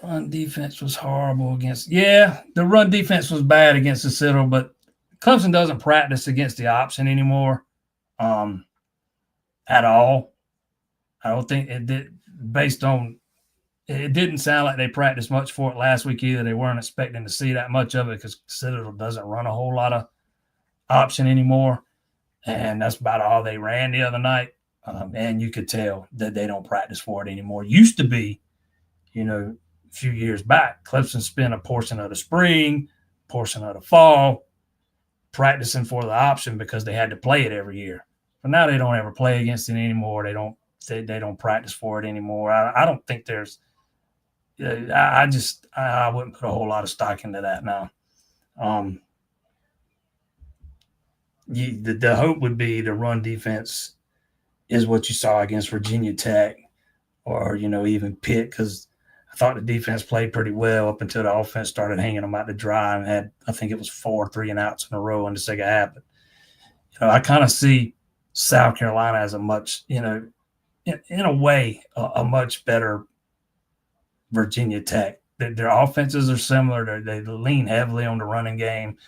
Run defense was horrible against. Yeah, the run defense was bad against the Citadel, but Clemson doesn't practice against the option anymore at all. I don't think it did. Based on it, didn't sound like they practiced much for it last week either. They weren't expecting to see that much of it because Citadel doesn't run a whole lot of option anymore, and that's about all they ran the other night. And you could tell that they don't practice for it anymore. Used to be, a few years back, Clemson spent a portion of the spring, portion of the fall practicing for the option because they had to play it every year. But now they don't ever play against it anymore. They don't practice for it anymore. I don't think there's. I wouldn't put a whole lot of stock into that now. The hope would be the run defense is what you saw against Virginia Tech, or even Pitt, because I thought the defense played pretty well up until the offense started hanging them out to dry and had, I think it was 4 3-and-outs in a row in the second half. But, I kind of see South Carolina as a much, in a way, a much better Virginia Tech. Their offenses are similar. They lean heavily on the running game,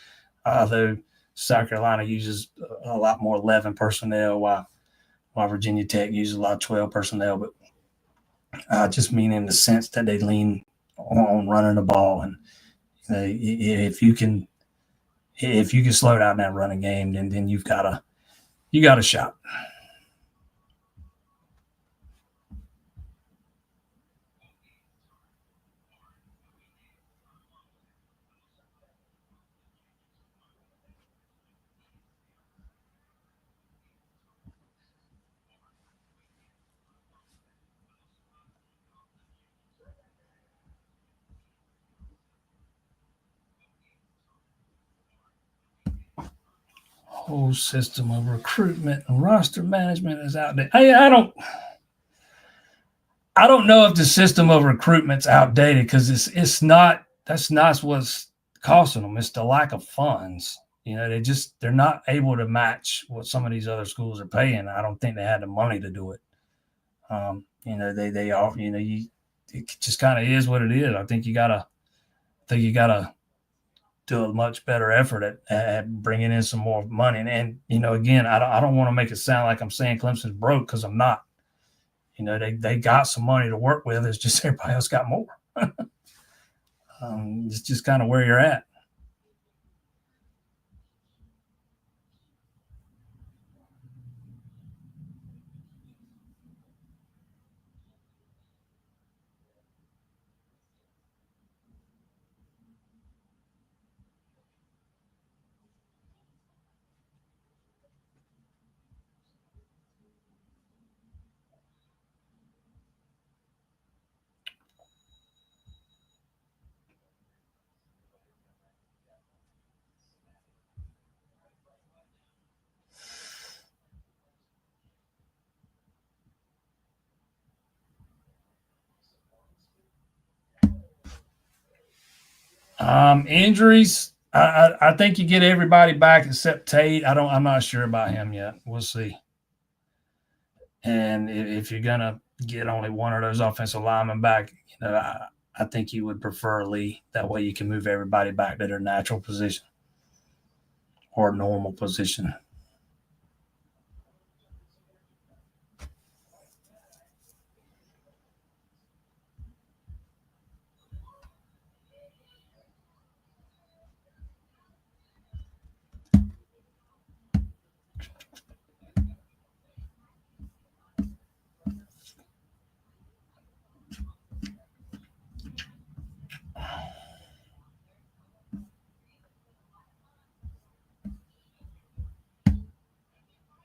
although South Carolina uses a lot more 11 personnel, while Virginia Tech uses a lot of 12 personnel. But I just mean in the sense that they lean on running the ball, and if you can slow down that running game, then you got a shot. Whole system of recruitment and roster management is outdated. I don't know if the system of recruitment's outdated, because it's not. That's not what's costing them. It's the lack of funds. They're not able to match what some of these other schools are paying. I don't think they had the money to do it. They all. It just kind of is what it is. I think you gotta do a much better effort at bringing in some more money. And again, I don't want to make it sound like I'm saying Clemson's broke, because I'm not. They got some money to work with. It's just everybody else got more. It's just kind of where you're at. Injuries. I think you get everybody back except Tate. I'm not sure about him yet. We'll see. And if you're gonna get only one of those offensive linemen back, I think you would prefer Lee. That way you can move everybody back to their natural position or normal position.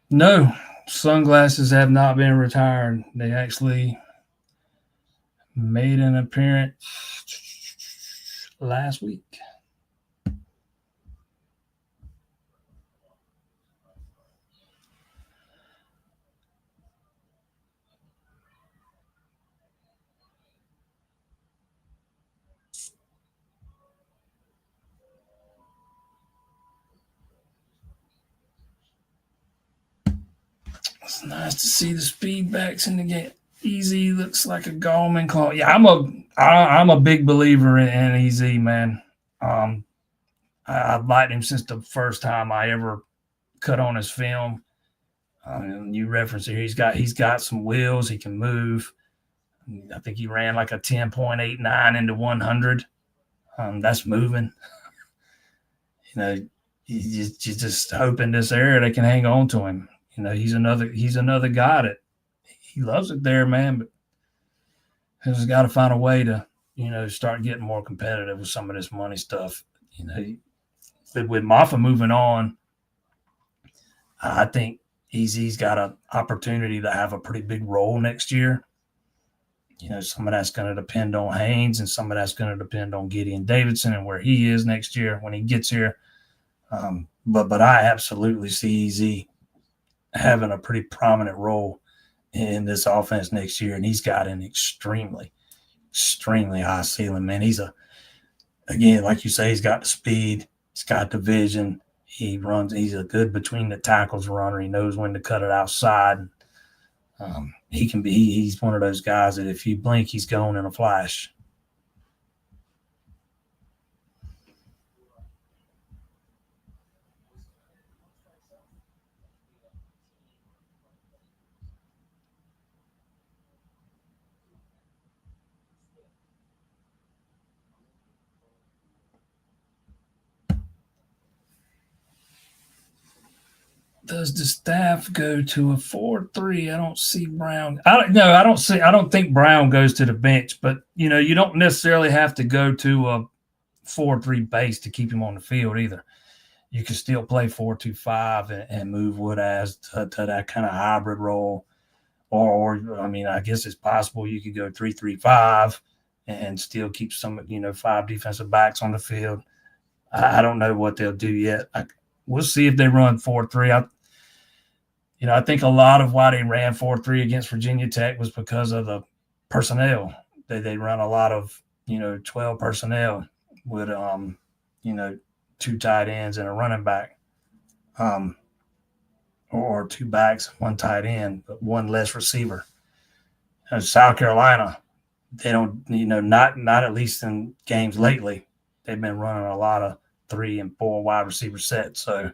No, sunglasses have not been retired. They actually made an appearance last week. It's nice to see the speed backs in the game. Easy looks like a Gallman call. Yeah, I'm a big believer in Easy, man. I've liked him since the first time I ever cut on his film. You reference here, he's got some wheels. He can move. I think he ran like a 10.89 into 100. That's moving. You just hoping this area they can hang on to him. He's another guy that he loves it there, man. But he's got to find a way to start getting more competitive with some of this money stuff. With Maffa moving on, I think he's got an opportunity to have a pretty big role next year. Some of that's going to depend on Haynes, and some of that's going to depend on Gideon Davidson and where he is next year when he gets here. But I absolutely see EZ having a pretty prominent role in this offense next year, and he's got an extremely high ceiling, man. Again, like you say, he's got the speed, he's got the vision, he's a good between the tackles runner, he knows when to cut it outside. He's one of those guys that if you blink, he's gone in a flash. Does the staff go to a 4-3? I don't see Brown. I don't think Brown goes to the bench, but you don't necessarily have to go to a 4-3 base to keep him on the field either. You can still play 4-2-5 and move Woodaz to that kind of hybrid role. Or I guess it's possible you could go 3-3-5 and still keep some, 5 defensive backs on the field. I don't know what they'll do yet. We'll see if they run 4-3. I think a lot of why they ran 4-3 against Virginia Tech was because of the personnel. They run a lot of, 12 personnel with, 2 tight ends and a running back, or 2 backs, 1 tight end, but 1 less receiver. South Carolina, they don't, not at least in games lately, they've been running a lot of 3 and 4 wide receiver sets. So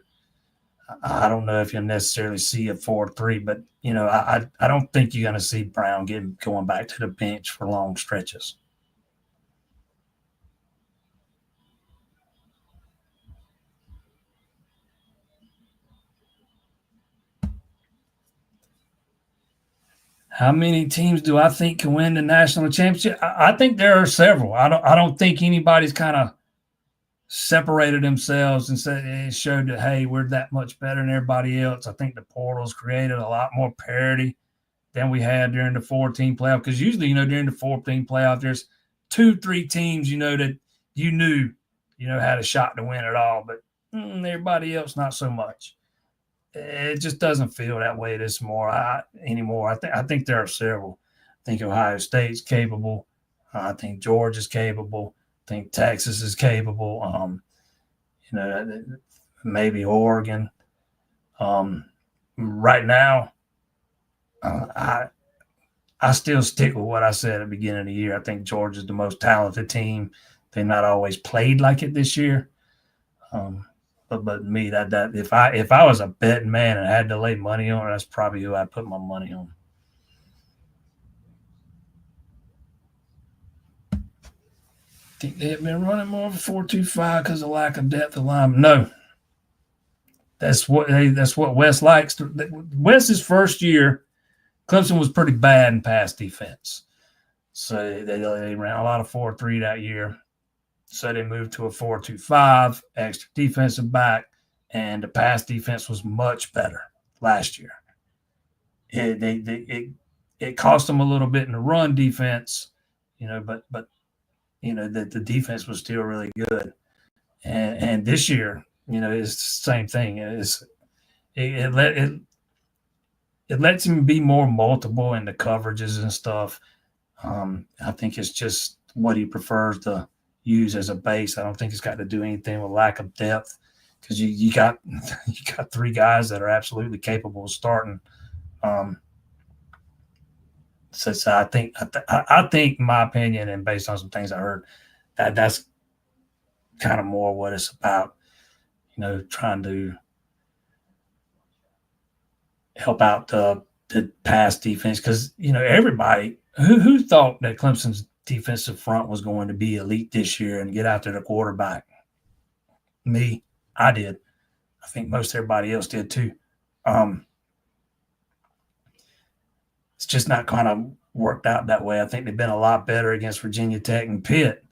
I don't know if you'll necessarily see a 4-3, but I don't think you're going to see Brown going back to the bench for long stretches. How many teams do I think can win the national championship? I think there are several. I don't think anybody's kind of separated themselves and said it showed that, hey, we're that much better than everybody else. I think the portals created a lot more parity than we had during the 4-team playoff, because usually, during the 4-team playoff, there's 2-3 teams, that you knew, had a shot to win it all, but everybody else not so much. It just doesn't feel that way anymore. I think there are several. I think Ohio State's capable. I think Georgia's capable. I think Texas is capable. Maybe Oregon. Right now, I still stick with what I said at the beginning of the year. I think Georgia's the most talented team. They've not always played like it this year. But me, that if I was a betting man and I had to lay money on it, that's probably who I'd put my money on. Think they have been running more of a 4-2-5 because of lack of depth of linemen? No. That's what Wes likes. Wes's first year, Clemson was pretty bad in pass defense. So they ran a lot of 4-3 that year. So they moved to a 4-2-5, extra defensive back, and the pass defense was much better last year. It cost them a little bit in the run defense, but the defense was still really good. And this year, it's the same thing. It lets him be more multiple in the coverages and stuff. I think it's just what he prefers to use as a base. I don't think it's got to do anything with lack of depth, because you got 3 guys that are absolutely capable of starting. So I think, in my opinion, and based on some things I heard, that's kind of more what it's about. Trying to help out the pass defense, because everybody who thought that Clemson's defensive front was going to be elite this year and get after the quarterback. Me, I did. I think most everybody else did too. It's just not kind of worked out that way. I think they've been a lot better against Virginia Tech and Pitt,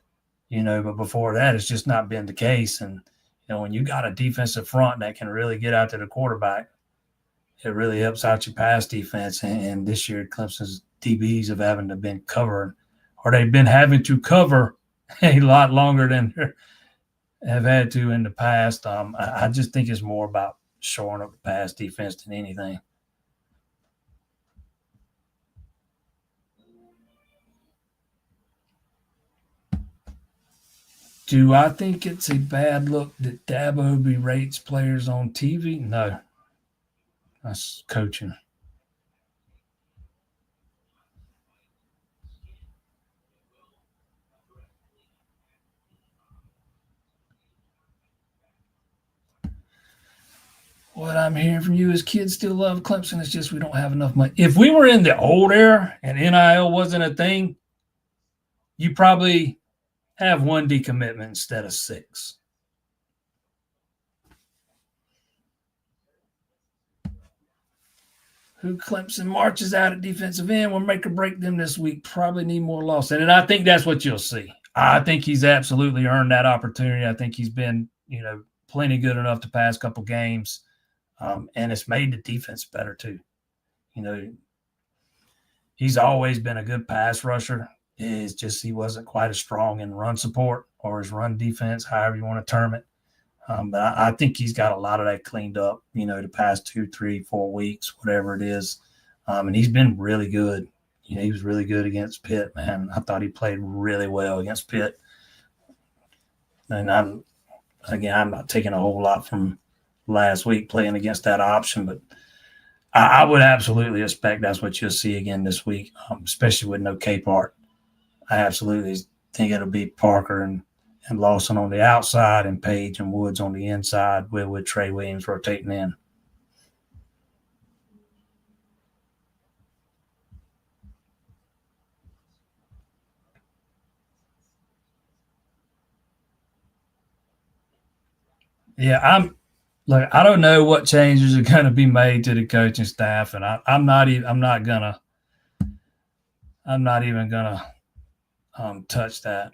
but before that, it's just not been the case. And, when you got a defensive front that can really get out to the quarterback, it really helps out your pass defense. And this year, Clemson's DBs have having to been covering, or they've been having to cover a lot longer than they have had to in the past. I just think it's more about shoring up the pass defense than anything. Do I think it's a bad look that Dabo berates players on TV? No, that's coaching. What I'm hearing from you is kids still love Clemson. It's just we don't have enough money. If we were in the old era and NIL wasn't a thing, you probably have one decommitment instead of six. Who Clemson marches out at defensive end will make or break them this week. Probably need more loss. And I think that's what you'll see. I think he's absolutely earned that opportunity. I think he's been, plenty good enough the past couple games. And it's made the defense better too. He's always been a good pass rusher. It's just he wasn't quite as strong in run support or his run defense, however you want to term it. But I think he's got a lot of that cleaned up, the past 2, 3, 4 weeks, whatever it is. And he's been really good. He was really good against Pitt, man. I thought he played really well against Pitt. And I'm not taking a whole lot from last week playing against that option, but I would absolutely expect that's what you'll see again this week, especially with no Capehart. I absolutely think it'll be Parker and Lawson on the outside and Page and Woods on the inside with Trey Williams rotating in. Yeah, I don't know what changes are going to be made to the coaching staff, and I'm not even gonna touch that.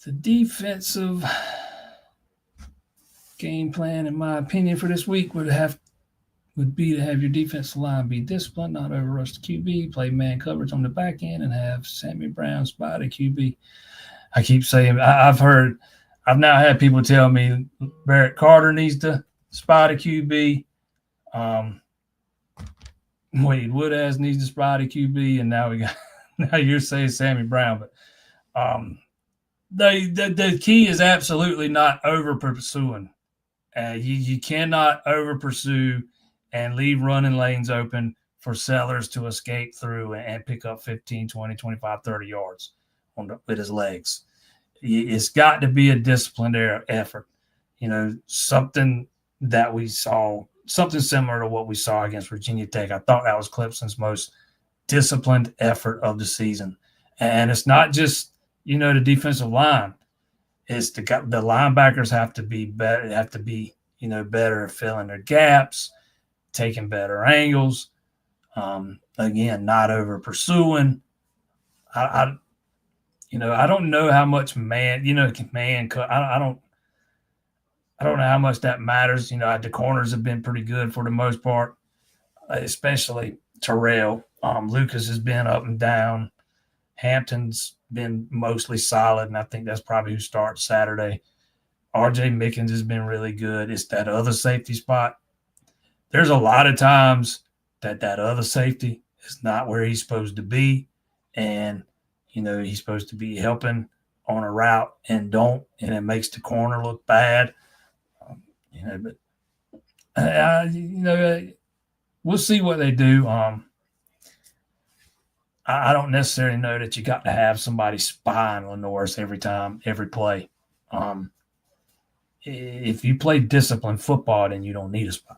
The defensive game plan, in my opinion, for this week would be to have your defensive line be disciplined, not overrush the QB, play man coverage on the back end, and have Sammy Brown spy the QB. I keep saying I've now had people tell me Barrett Carter needs to spy the QB. Wade Woodaz needs to spy the QB, and now you're saying Sammy Brown, but the key is absolutely not over pursuing. You cannot over pursue and leave running lanes open for sellers to escape through and pick up 15, 20, 25, 30 yards with his legs. It's got to be a disciplined effort. Something that we saw, something similar to what we saw against Virginia Tech. I thought that was Clemson's most disciplined effort of the season. And it's not just, the defensive line. It's the linebackers have to be better, better at filling their gaps, taking better angles. Again, not over pursuing. I don't know how much man cut. I don't know how much that matters. The corners have been pretty good for the most part, especially Terrell. Lucas has been up and down. Hampton's been mostly solid, and I think that's probably who starts Saturday. RJ Mickens has been really good. It's that other safety spot. There's a lot of times that other safety is not where he's supposed to be, and he's supposed to be helping on a route and it makes the corner look bad. But we'll see what they do. I don't necessarily know that you got to have somebody spying on Norris every time, every play. If you play disciplined football, then you don't need a spy.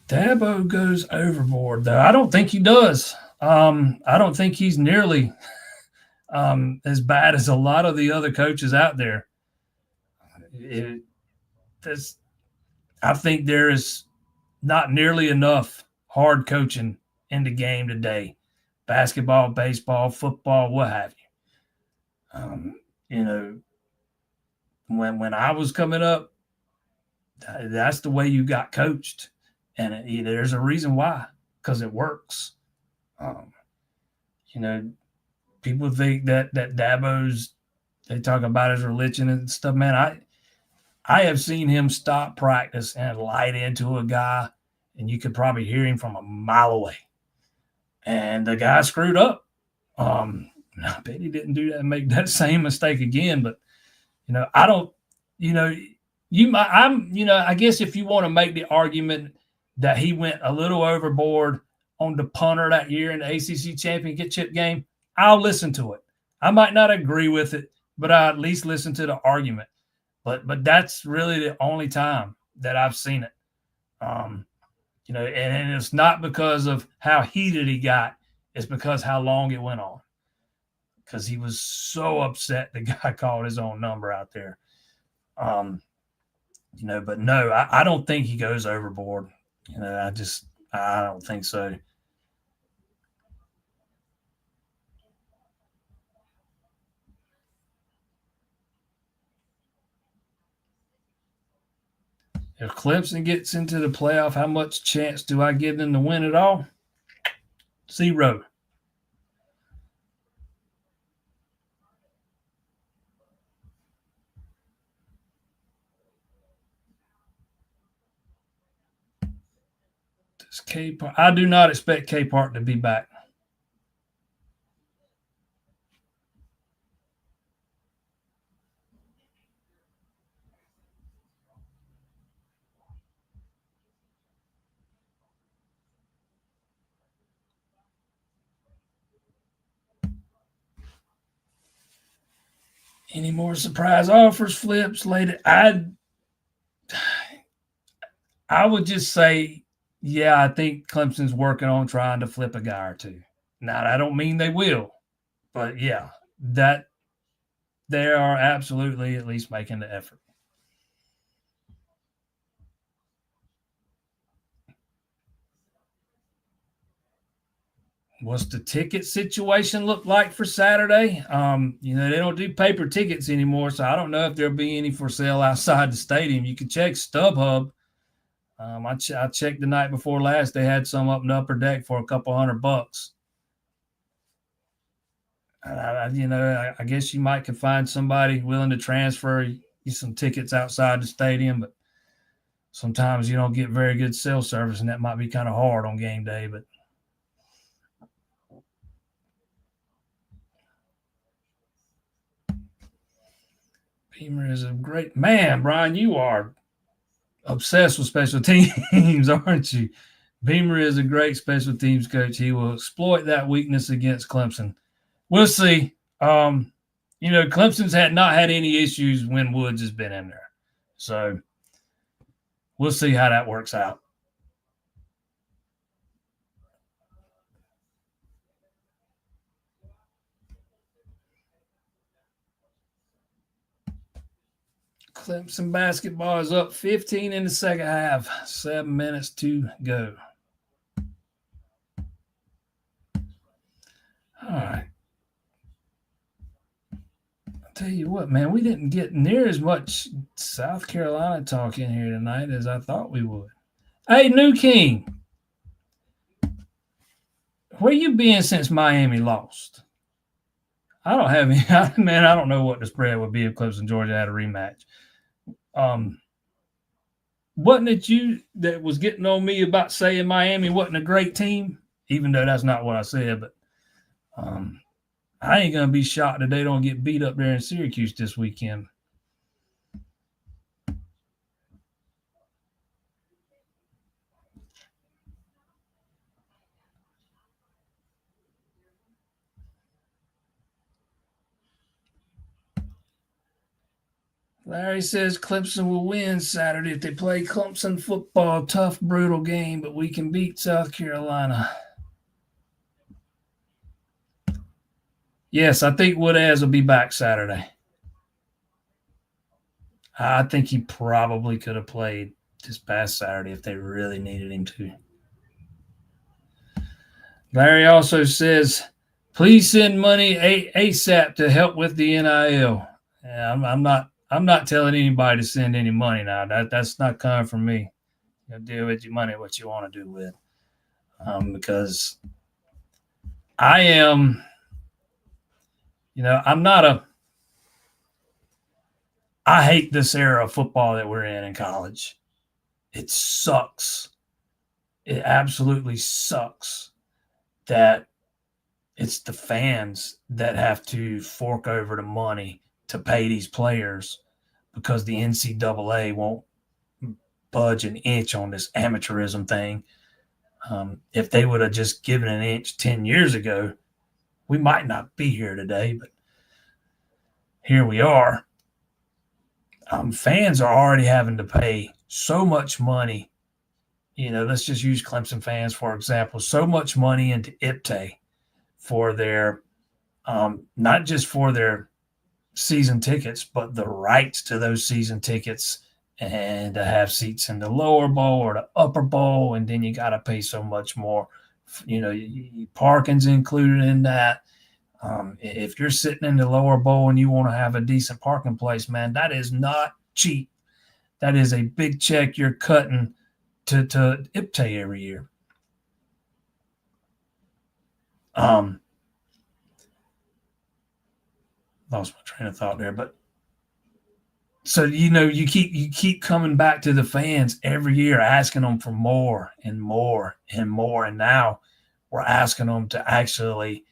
Dabo goes overboard, though. I don't think he does. I don't think he's nearly as bad as a lot of the other coaches out there. It, I think there is not nearly enough hard coaching in the game today. Basketball, baseball, football, what have you. You know, when I was coming up, that's the way you got coached, and there's a reason why, because it works. Um, you know, people think that Dabo's, they talk about his religion and stuff. Man, I have seen him stop practice and light into a guy, and you could probably hear him from a mile away. And the guy screwed up. I bet he didn't do that and make that same mistake again. But I don't. You know, you might. I'm. I guess if you want to make the argument that he went a little overboard on the punter that year in the ACC championship game, I'll listen to it. I might not agree with it, but I at least listen to the argument. But that's really the only time that I've seen it. And it's not because of how heated he got. It's because how long it went on. Because he was so upset the guy called his own number out there. But no, I don't think he goes overboard. I don't think so. If Clemson gets into the playoff, how much chance do I give them to win it all? 0. Does K Park? I do not expect K Park to be back. Any more surprise offers, flips, later? I would just say, yeah, I think Clemson's working on trying to flip a guy or two. Now, I don't mean they will, but yeah, that they are absolutely at least making the effort. What's the ticket situation look like for Saturday? They don't do paper tickets anymore, so I don't know if there'll be any for sale outside the stadium. You can check StubHub. I checked the night before last; they had some up in the upper deck for a couple $100. I guess you might could find somebody willing to transfer you some tickets outside the stadium, but sometimes you don't get very good cell service, and that might be kind of hard on game day. But Beamer is a great man, Brian. You are obsessed with special teams, aren't you? Beamer is a great special teams coach. He will exploit that weakness against Clemson. We'll see. Clemson's had not had any issues when Woods has been in there. So we'll see how that works out. Clemson basketball is up 15 in the second half. 7 minutes to go. All right. I'll tell you what, man, we didn't get near as much South Carolina talk in here tonight as I thought we would. Hey, New King, where you been since Miami lost? I don't have any. Man, I don't know what the spread would be if Clemson Georgia had a rematch. Wasn't it you that was getting on me about saying Miami wasn't a great team? Even though that's not what I said, but I ain't gonna be shocked that they don't get beat up there in Syracuse this weekend. Larry says Clemson will win Saturday if they play Clemson football. Tough, brutal game, but we can beat South Carolina. Yes, I think Woodaz will be back Saturday. I think he probably could have played this past Saturday if they really needed him to. Larry also says, please send money ASAP to help with the NIL. Yeah, I'm not telling anybody to send any money now. That's not coming from me. You deal with your money what you want to do with. Because I am, I'm not a. I hate this era of football that we're in college. It sucks. It absolutely sucks that it's the fans that have to fork over the money to pay these players because the NCAA won't budge an inch on this amateurism thing. If they would have just given an inch 10 years ago, we might not be here today, but here we are. Fans are already having to pay so much money. Let's just use Clemson fans, for example, so much money into IPTAY for their, not just for their season tickets, but the rights to those season tickets and to have seats in the lower bowl or the upper bowl. And then you got to pay so much more. Parking's included in that. If you're sitting in the lower bowl and you want to have a decent parking place, man, that is not cheap. That is a big check you're cutting to IPTAY every year. Lost my train of thought there, but so you keep coming back to the fans every year, asking them for more and more and more, and now we're asking them to actually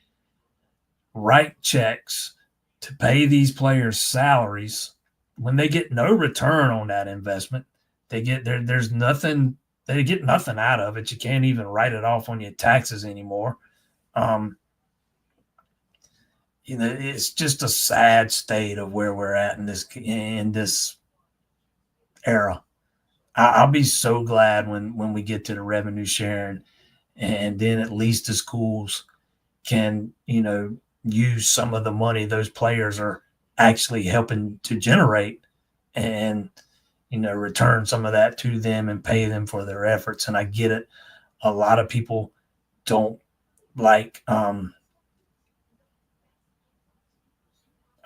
write checks to pay these players salaries when they get no return on that investment. They get there's nothing. They get nothing out of it. You can't even write it off on your taxes anymore. It's just a sad state of where we're at in this era. I'll be so glad when we get to the revenue sharing, and then at least the schools can use some of the money those players are actually helping to generate, and return some of that to them and pay them for their efforts. And I get it. A lot of people don't like.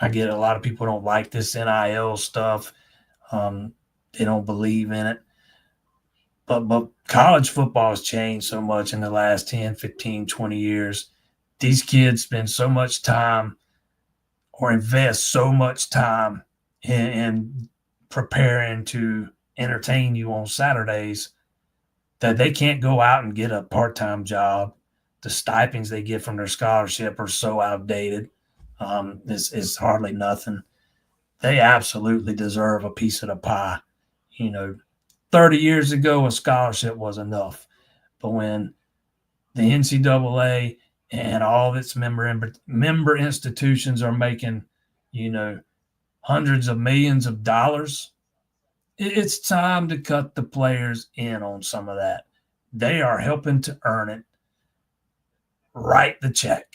I get a lot of people don't like this NIL stuff. They don't believe in it. But college football has changed so much in the last 10, 15, 20 years. These kids spend so much time or invest so much time in preparing to entertain you on Saturdays that they can't go out and get a part-time job. The stipends they get from their scholarship are so outdated. It's hardly nothing. They absolutely deserve a piece of the pie. 30 years ago, a scholarship was enough. But when the NCAA and all of its member institutions are making, hundreds of millions of dollars, it's time to cut the players in on some of that. They are helping to earn it. Write the check.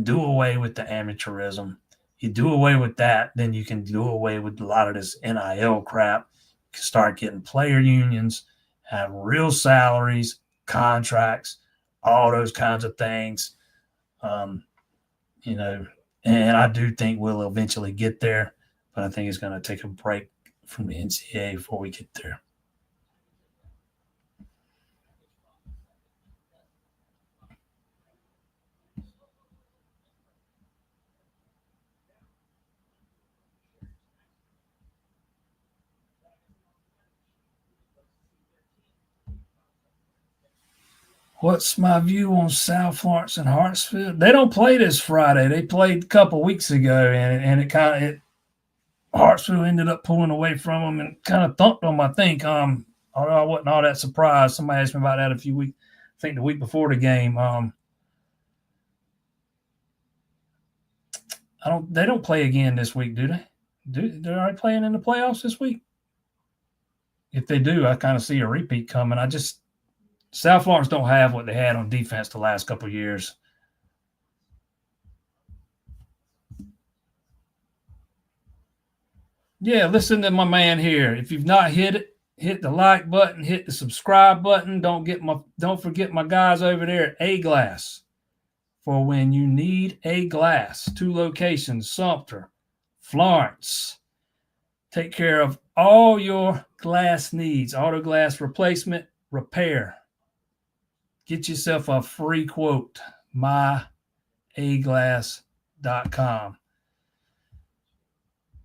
Do away with the amateurism. You do away with that, then you can do away with a lot of this NIL crap. You can start getting player unions, have real salaries, contracts, all those kinds of things. And I do think we'll eventually get there, but I think it's going to take a break from the NCAA before we get there. What's my view on South Florence and Hartsfield? They don't play this Friday. They played a couple weeks ago, and it Hartsfield ended up pulling away from them and kind of thumped them, I think. Although I wasn't all that surprised. Somebody asked me about that a few weeks, I think the week before the game. They don't play again this week, do they? They're already playing in the playoffs this week? If they do, I kind of see a repeat coming. South Florence don't have what they had on defense the last couple of years. Yeah, listen to my man here. If you've not hit it, hit the like button, hit the subscribe button. Don't forget my guys over there at A Glass for when you need a glass. 2 locations, Sumter, Florence. Take care of all your glass needs, auto glass replacement, repair. Get yourself a free quote, myaglass.com.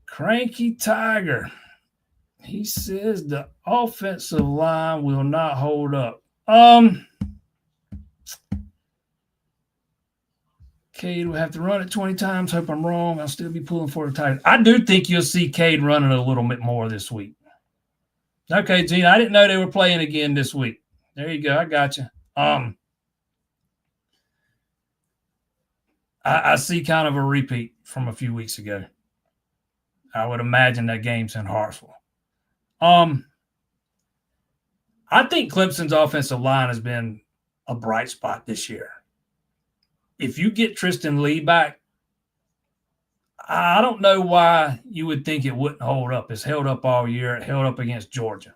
Cranky Tiger. He says the offensive line will not hold up. Cade will have to run it 20 times. Hope I'm wrong. I'll still be pulling for the Tigers. I do think you'll see Cade running a little bit more this week. Okay, Gene, I didn't know they were playing again this week. There you go. I got you. I see kind of a repeat from a few weeks ago. I would imagine that game's in Hartsville. I think Clemson's offensive line has been a bright spot this year. If you get Tristan Lee back, I don't know why you would think it wouldn't hold up. It's held up all year. It held up against Georgia.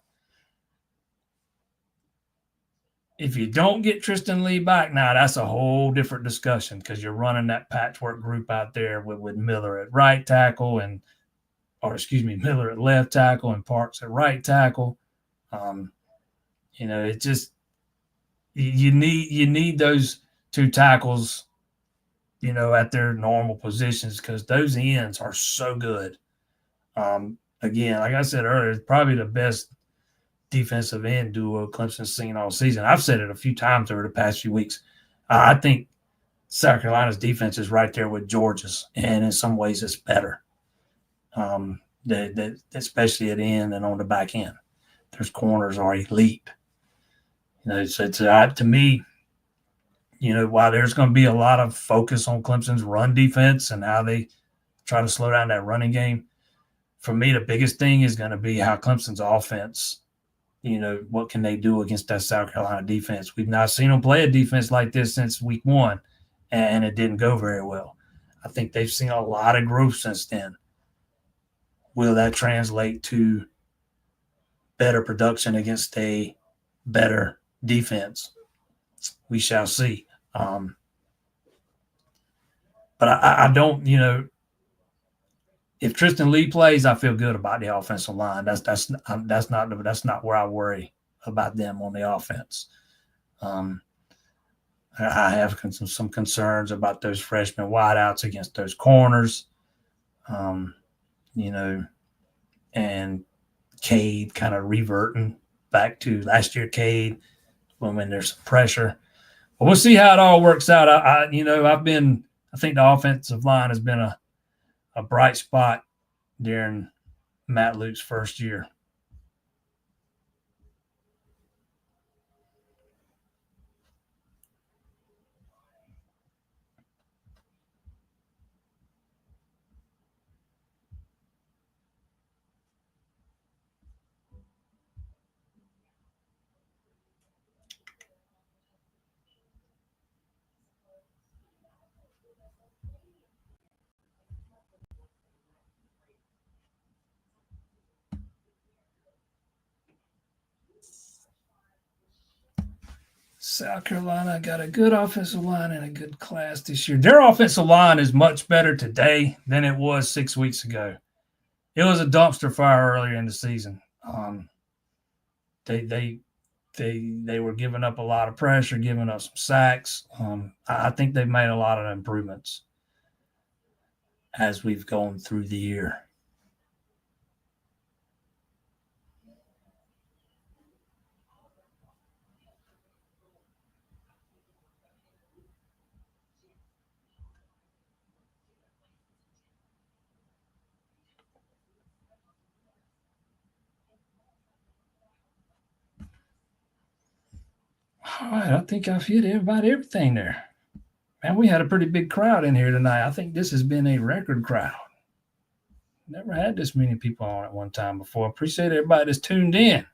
If you don't get Tristan Lee back now, that's a whole different discussion because you're running that patchwork group out there with Miller at right tackle Miller at left tackle and Parks at right tackle. It just you need those 2 tackles, at their normal positions because those ends are so good. Again, like I said earlier, it's probably the best defensive end duo Clemson's seen all season. I've said it a few times over the past few weeks. I think South Carolina's defense is right there with Georgia's, and in some ways it's better. Especially at the end and on the back end. Their corners are elite. To me, while there's going to be a lot of focus on Clemson's run defense and how they try to slow down that running game, for me, the biggest thing is going to be how Clemson's offense, what can they do against that South Carolina defense? We've not seen them play a defense like this since week 1, and it didn't go very well. I think they've seen a lot of growth since then. Will that translate to better production against a better defense? We shall see. But I don't, if Tristan Lee plays, I feel good about the offensive line. That's not where I worry about them on the offense. I have some concerns about those freshman wideouts against those corners. And Cade kind of reverting back to last year Cade when there's some pressure. But we'll see how it all works out. I think the offensive line has been a bright spot during Matt Luke's first year. South Carolina got a good offensive line and a good class this year. Their offensive line is much better today than it was 6 weeks ago. It was a dumpster fire earlier in the season. They were giving up a lot of pressure, giving up some sacks. I think they've made a lot of improvements as we've gone through the year. All right, I think I've hit about everything there. Man, we had a pretty big crowd in here tonight. I think this has been a record crowd. Never had this many people on at one time before. Appreciate everybody that's tuned in.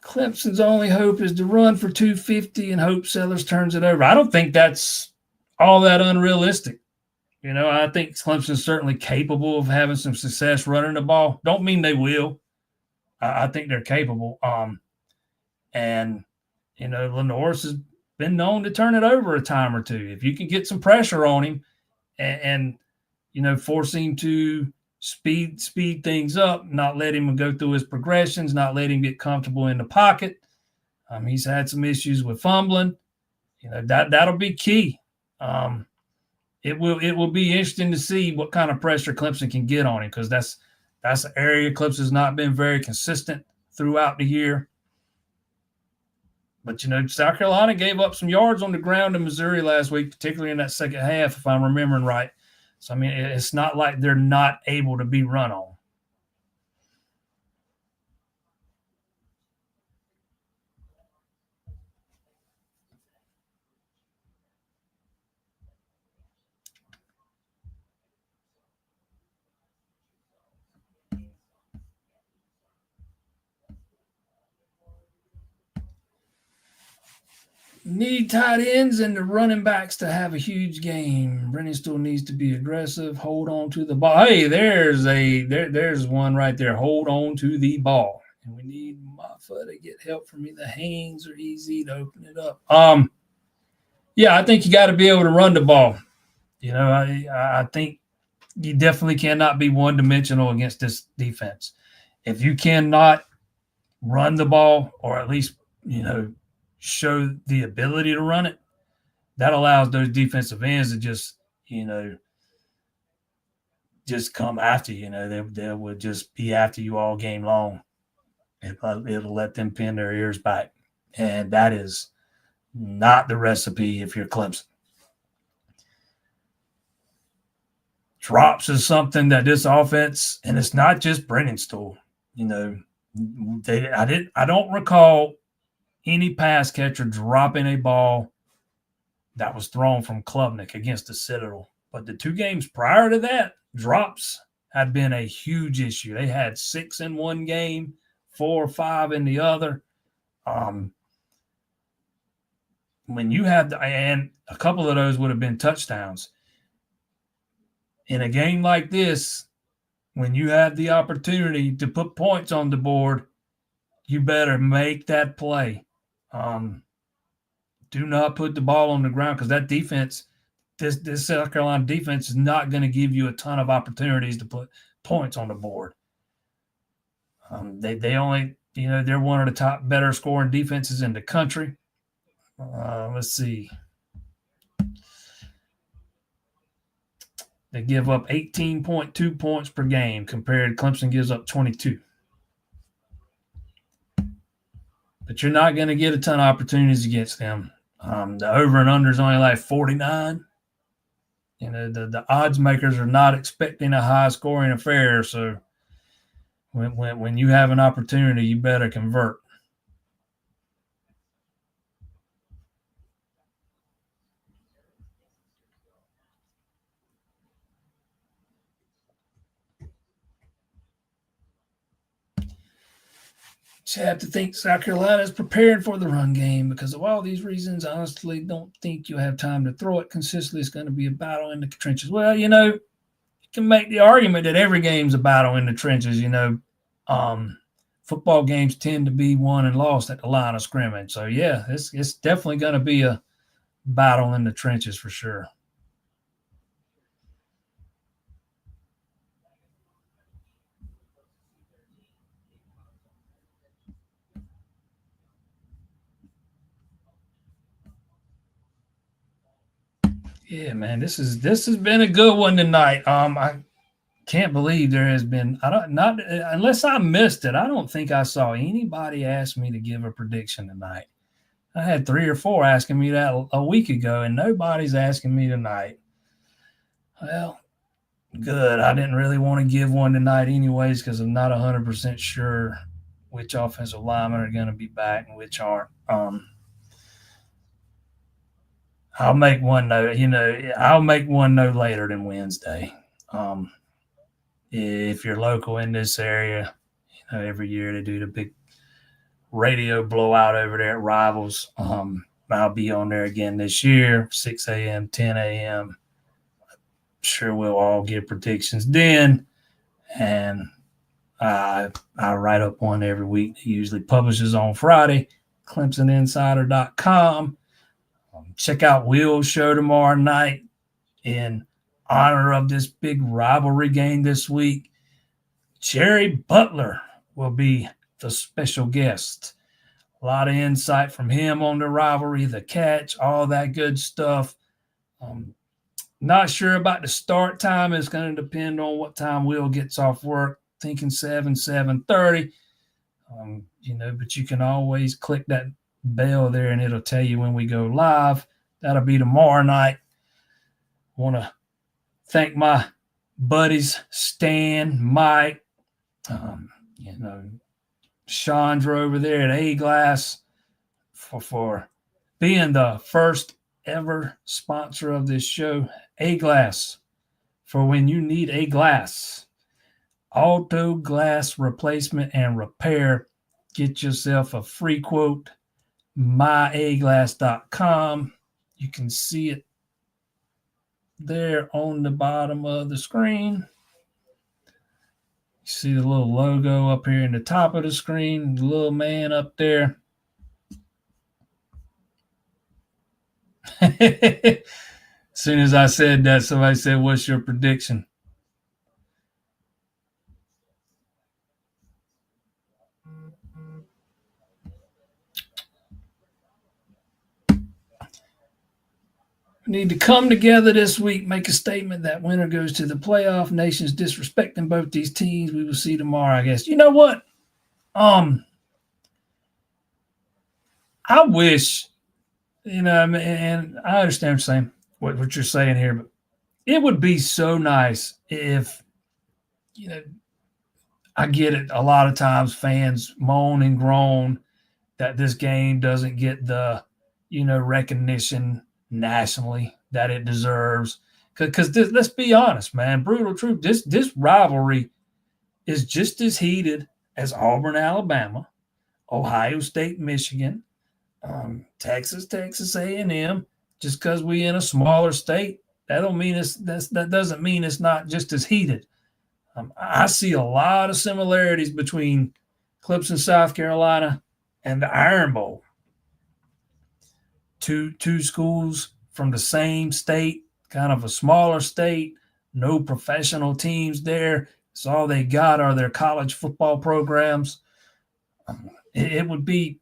Clemson's only hope is to run for 250 and hope Sellers turns it over. I don't think that's all that unrealistic. You know, I think Clemson's certainly capable of having some success running the ball. Don't mean they will. I think they're capable. And, you know, Lenore's has been known to turn it over a time or two. If you can get some pressure on him and you know, force him to speed things up, not let him go through his progressions, not let him get comfortable in the pocket. He's had some issues with fumbling. You know, that'll be key. It will be interesting to see what kind of pressure Clemson can get on him, because that's an area Clemson's not been very consistent throughout the year. But, you know, South Carolina gave up some yards on the ground in Missouri last week, particularly in that second half, if I'm remembering right. So, I mean, it's not like they're not able to be run on. Need tight ends and the running backs to have a huge game. Brennan still needs to be aggressive. Hold on to the ball. Hey, there's one right there. Hold on to the ball. And we need Maffa to get help from me. The hangs are easy to open it up. Yeah, I think you got to be able to run the ball. You know, I think you definitely cannot be one-dimensional against this defense. If you cannot run the ball, or at least, you know, show the ability to run it, that allows those defensive ends to just, you know, just come after you. You know, they would just be after you all game long. It'll let them pin their ears back. And that is not the recipe if you're Clemson. Drops is something that this offense, and it's not just Brennan's tool. You know, I don't recall any pass catcher dropping a ball that was thrown from Klubnik against the Citadel. But the 2 games prior to that, drops had been a huge issue. They had 6 in one game, 4 or 5 in the other. When you have, and a couple of those would have been touchdowns. In a game like this, when you have the opportunity to put points on the board, you better make that play. Do not put the ball on the ground, because that defense, this South Carolina defense, is not going to give you a ton of opportunities to put points on the board. They only, you know, they're one of the top better scoring defenses in the country. Let's see. They give up 18.2 points per game, compared Clemson gives up 22. But you're not going to get a ton of opportunities against them. The over and under is only like 49. You know, the odds makers are not expecting a high scoring affair. So when you have an opportunity, you better convert. You have to think South Carolina is preparing for the run game because of all these reasons. I honestly don't think you'll have time to throw it consistently. It's going to be a battle in the trenches. Well, you know, you can make the argument that every game's a battle in the trenches. You know, football games tend to be won and lost at the line of scrimmage. So, yeah, it's definitely going to be a battle in the trenches for sure. Yeah, man, this has been a good one tonight. I can't believe there has been, not unless I missed it. I don't think I saw anybody ask me to give a prediction tonight. I had 3 or 4 asking me that a week ago, and nobody's asking me tonight. Well, good. I didn't really want to give one tonight anyways, because I'm not 100% sure which offensive linemen are going to be back and which aren't. I'll make one I'll make one no later than Wednesday. If you're local in this area, every year they do the big radio blowout over there at Rivals. I'll be on there again this year, 6 a.m., 10 a.m. Sure, we'll all give predictions then. And I write up one every week. It usually publishes on Friday, ClemsonInsider.com. Check out Will's show tomorrow night in honor of this big rivalry game this week. Jerry Butler will be the special guest. A lot of insight from him on the rivalry, the catch, all that good stuff. Not sure about the start time. It's going to depend on what time Will gets off work. Thinking 7:30. But you can always click that bell there and it'll tell you when we go live. That'll be tomorrow night. I want to thank my buddies Stan, Mike, Chandra over there at A-Glass for being the first ever sponsor of this show. A-Glass, for when you need a glass, auto glass replacement and repair. Get yourself a free quote, myaglass.com. You can see it there on the bottom of the screen. You see the little logo up here in the top of the screen, the little man up there. As soon as I said that, somebody said, "What's your prediction?" We need to come together this week, make a statement that winner goes to the playoff. Nations disrespecting both these teams. We will see tomorrow, I guess. You know what? I wish, and I understand what you're saying here, but it would be so nice if, I get it. A lot of times fans moan and groan that this game doesn't get the, recognition nationally that it deserves. Because let's be honest, man, brutal truth. This rivalry is just as heated as Auburn, Alabama, Ohio State, Michigan, Texas A&M. Just because we in a smaller state, that doesn't mean it's not just as heated. I see a lot of similarities between Clemson, South Carolina, and the Iron Bowl. Two schools from the same state, kind of a smaller state, no professional teams there. So all they got are their college football programs. It would be,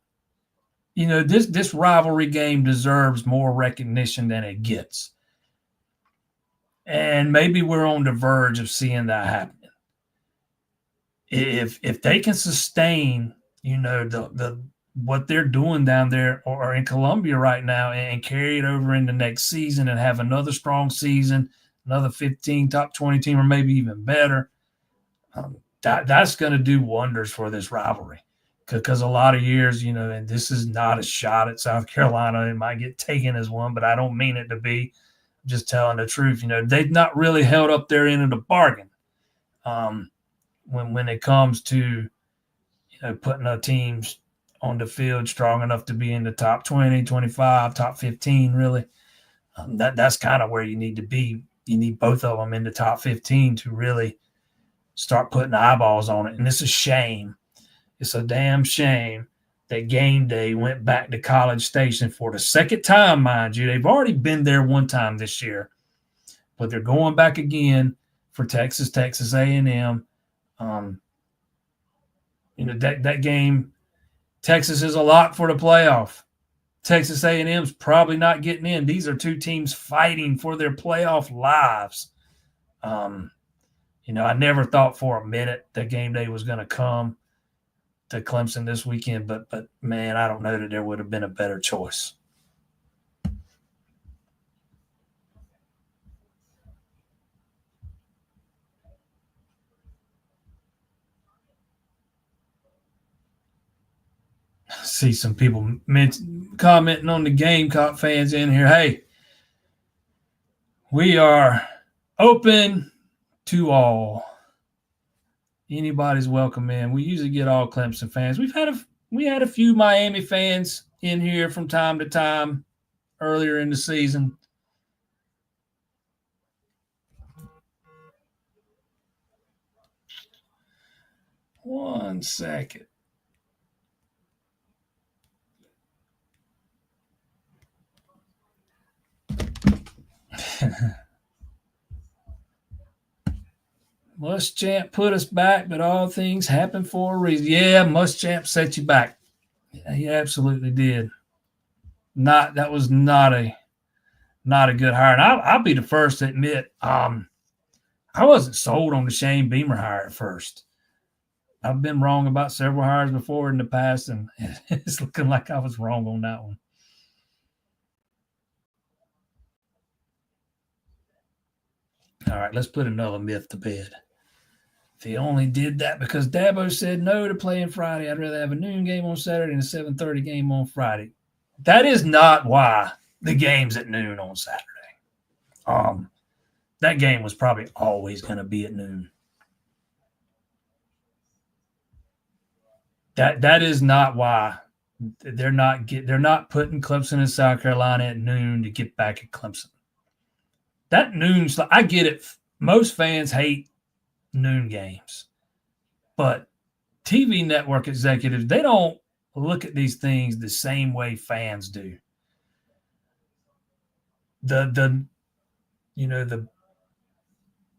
this rivalry game deserves more recognition than it gets. And maybe we're on the verge of seeing that happen. If they can sustain, the what they're doing down there or in Columbia right now and carry it over into next season and have another strong season, another 15 top 20 team, or maybe even better, that's going to do wonders for this rivalry. Because a lot of years, and this is not a shot at South Carolina. It might get taken as one, but I don't mean it to be. I'm just telling the truth. They've not really held up their end of the bargain when it comes to, putting our teams on the field strong enough to be in the top 20, 25, top 15, really. That's kind of where you need to be. You need both of them in the top 15 to really start putting eyeballs on it. And it's a shame. It's a damn shame that game day went back to College Station for the second time, mind you. They've already been there one time this year, but they're going back again for Texas A&M. That game, Texas is a lock for the playoff. Texas A&M's probably not getting in. These are two teams fighting for their playoff lives. I never thought for a minute that game day was going to come to Clemson this weekend, but man, I don't know that there would have been a better choice. See some people commenting on the Gamecock fans in here. Hey, We are open to all. Anybody's welcome in. We usually get all Clemson fans. We had a few Miami fans in here from time to time earlier in the season. One second. Muschamp put us back, but all things happen for a reason. Yeah, Muschamp set you back. Yeah, he absolutely did. That was not a good hire. And I'll be the first to admit, I wasn't sold on the Shane Beamer hire at first. I've been wrong about several hires before in the past, and it's looking like I was wrong on that one. All right, let's put another myth to bed. If he only did that because Dabo said no to playing Friday, I'd rather have a noon game on Saturday and a 7:30 game on Friday. That is not why the game's at noon on Saturday. That game was probably always going to be at noon. That is not why they're not putting Clemson and South Carolina at noon to get back at Clemson. That noon slot, I get it. Most fans hate noon games, but TV network executives, they don't look at these things the same way fans do. The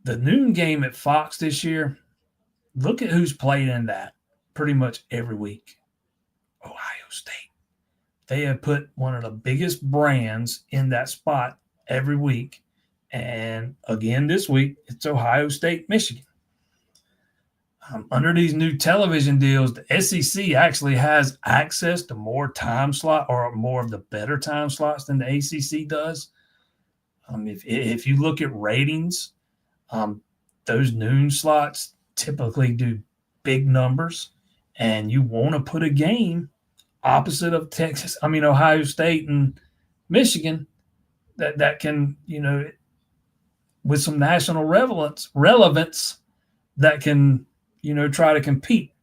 noon game at Fox this year, look at who's played in that pretty much every week. Ohio State. They have put one of the biggest brands in that spot every week. And again, this week, it's Ohio State, Michigan. Under these new television deals, the SEC actually has access to more time slot or more of the better time slots than the ACC does. If you look at ratings, those noon slots typically do big numbers, and you want to put a game opposite of Ohio State and Michigan that can, with some national relevance that can, try to compete.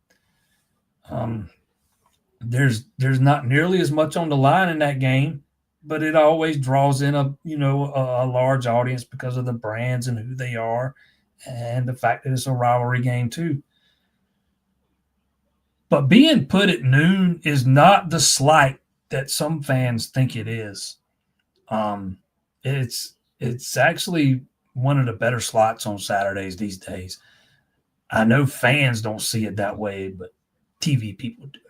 There's not nearly as much on the line in that game, but it always draws in a large audience because of the brands and who they are, and the fact that it's a rivalry game too. But being put at noon is not the slight that some fans think it is. It's actually one of the better slots on Saturdays these days. I know fans don't see it that way, but TV people do.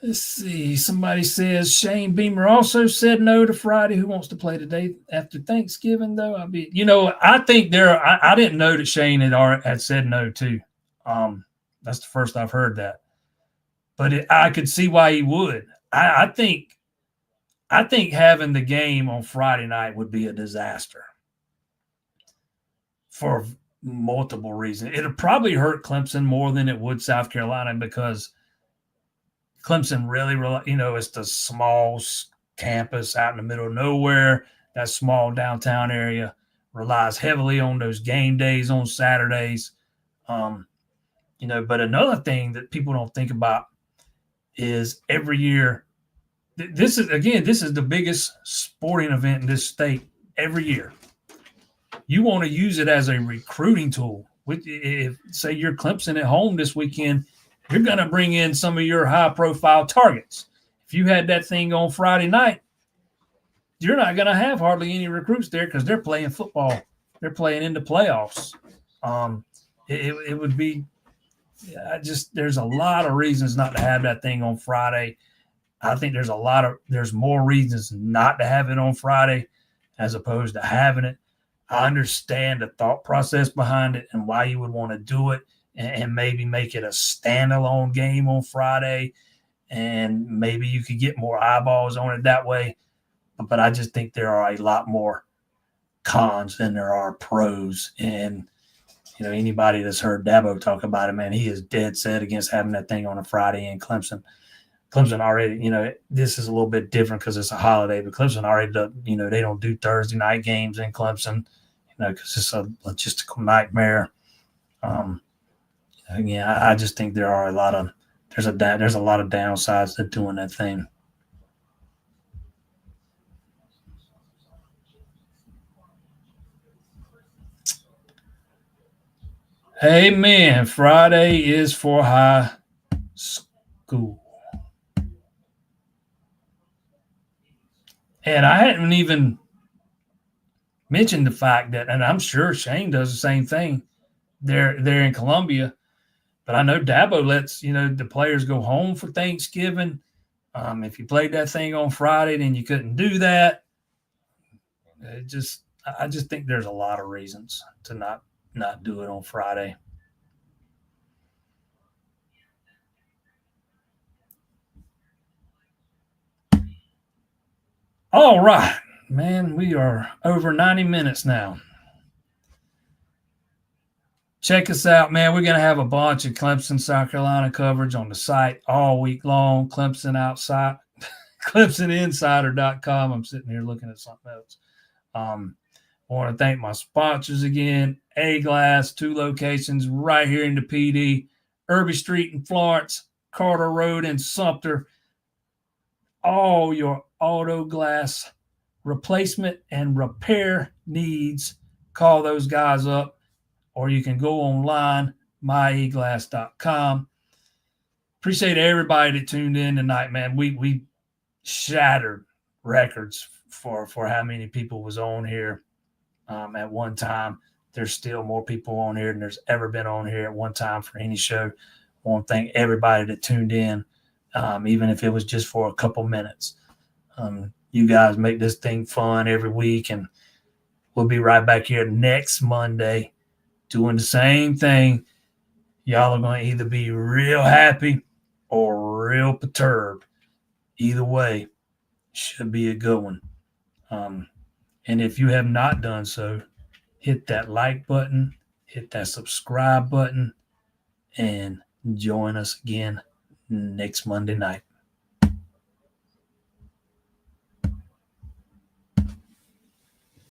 Let's see. Somebody says Shane Beamer also said no to Friday. Who wants to play today after Thanksgiving, though? I think I didn't know that Shane had said no too. That's the first I've heard that. But I could see why he would. I think having the game on Friday night would be a disaster for multiple reasons. It'll probably hurt Clemson more than it would South Carolina because Clemson really, it's the small campus out in the middle of nowhere. That small downtown area relies heavily on those game days on Saturdays. But another thing that people don't think about is every year, this is the biggest sporting event in this state every year. You want to use it as a recruiting tool. If, say, you're Clemson at home this weekend, you're going to bring in some of your high-profile targets. If you had that thing on Friday night, you're not going to have hardly any recruits there because they're playing football. They're playing in the playoffs. It would be there's a lot of reasons not to have that thing on Friday. I think there's more reasons not to have it on Friday as opposed to having it. I understand the thought process behind it and why you would want to do it and maybe make it a standalone game on Friday, and maybe you could get more eyeballs on it that way. But I just think there are a lot more cons than there are pros. And, Anybody that's heard Dabo talk about it, man, he is dead set against having that thing on a Friday in Clemson. Clemson already, this is a little bit different because it's a holiday, but Clemson already does, they don't do Thursday night games in Clemson, because it's a logistical nightmare. Again, I just think there's a lot of downsides to doing that thing. Amen. Friday is for high school. And I hadn't even mentioned the fact that, and I'm sure Shane does the same thing. They're in Columbia, but I know Dabo lets the players go home for Thanksgiving. If you played that thing on Friday, then you couldn't do that. I just think there's a lot of reasons to not do it on Friday. All right, man, we are over 90 minutes now. Check us out, man. We're going to have a bunch of Clemson, South Carolina coverage on the site all week long. Clemson outside, ClemsonInsider.com. I'm sitting here looking at something else. I want to thank my sponsors again. A-Glass, 2 locations right here in the PD. Irby Street in Florence, Carter Road in Sumter. All your auto glass replacement and repair needs, call those guys up, or you can go online, myeglass.com. Appreciate everybody that tuned in tonight, man. We shattered records for how many people was on here at one time. There's still more people on here than there's ever been on here at one time for any show. I want to thank everybody that tuned in, even if it was just for a couple minutes. You guys make this thing fun every week, and we'll be right back here next Monday doing the same thing. Y'all are going to either be real happy or real perturbed. Either way, should be a good one. And if you have not done so, hit that like button, hit that subscribe button, and join us again next Monday night.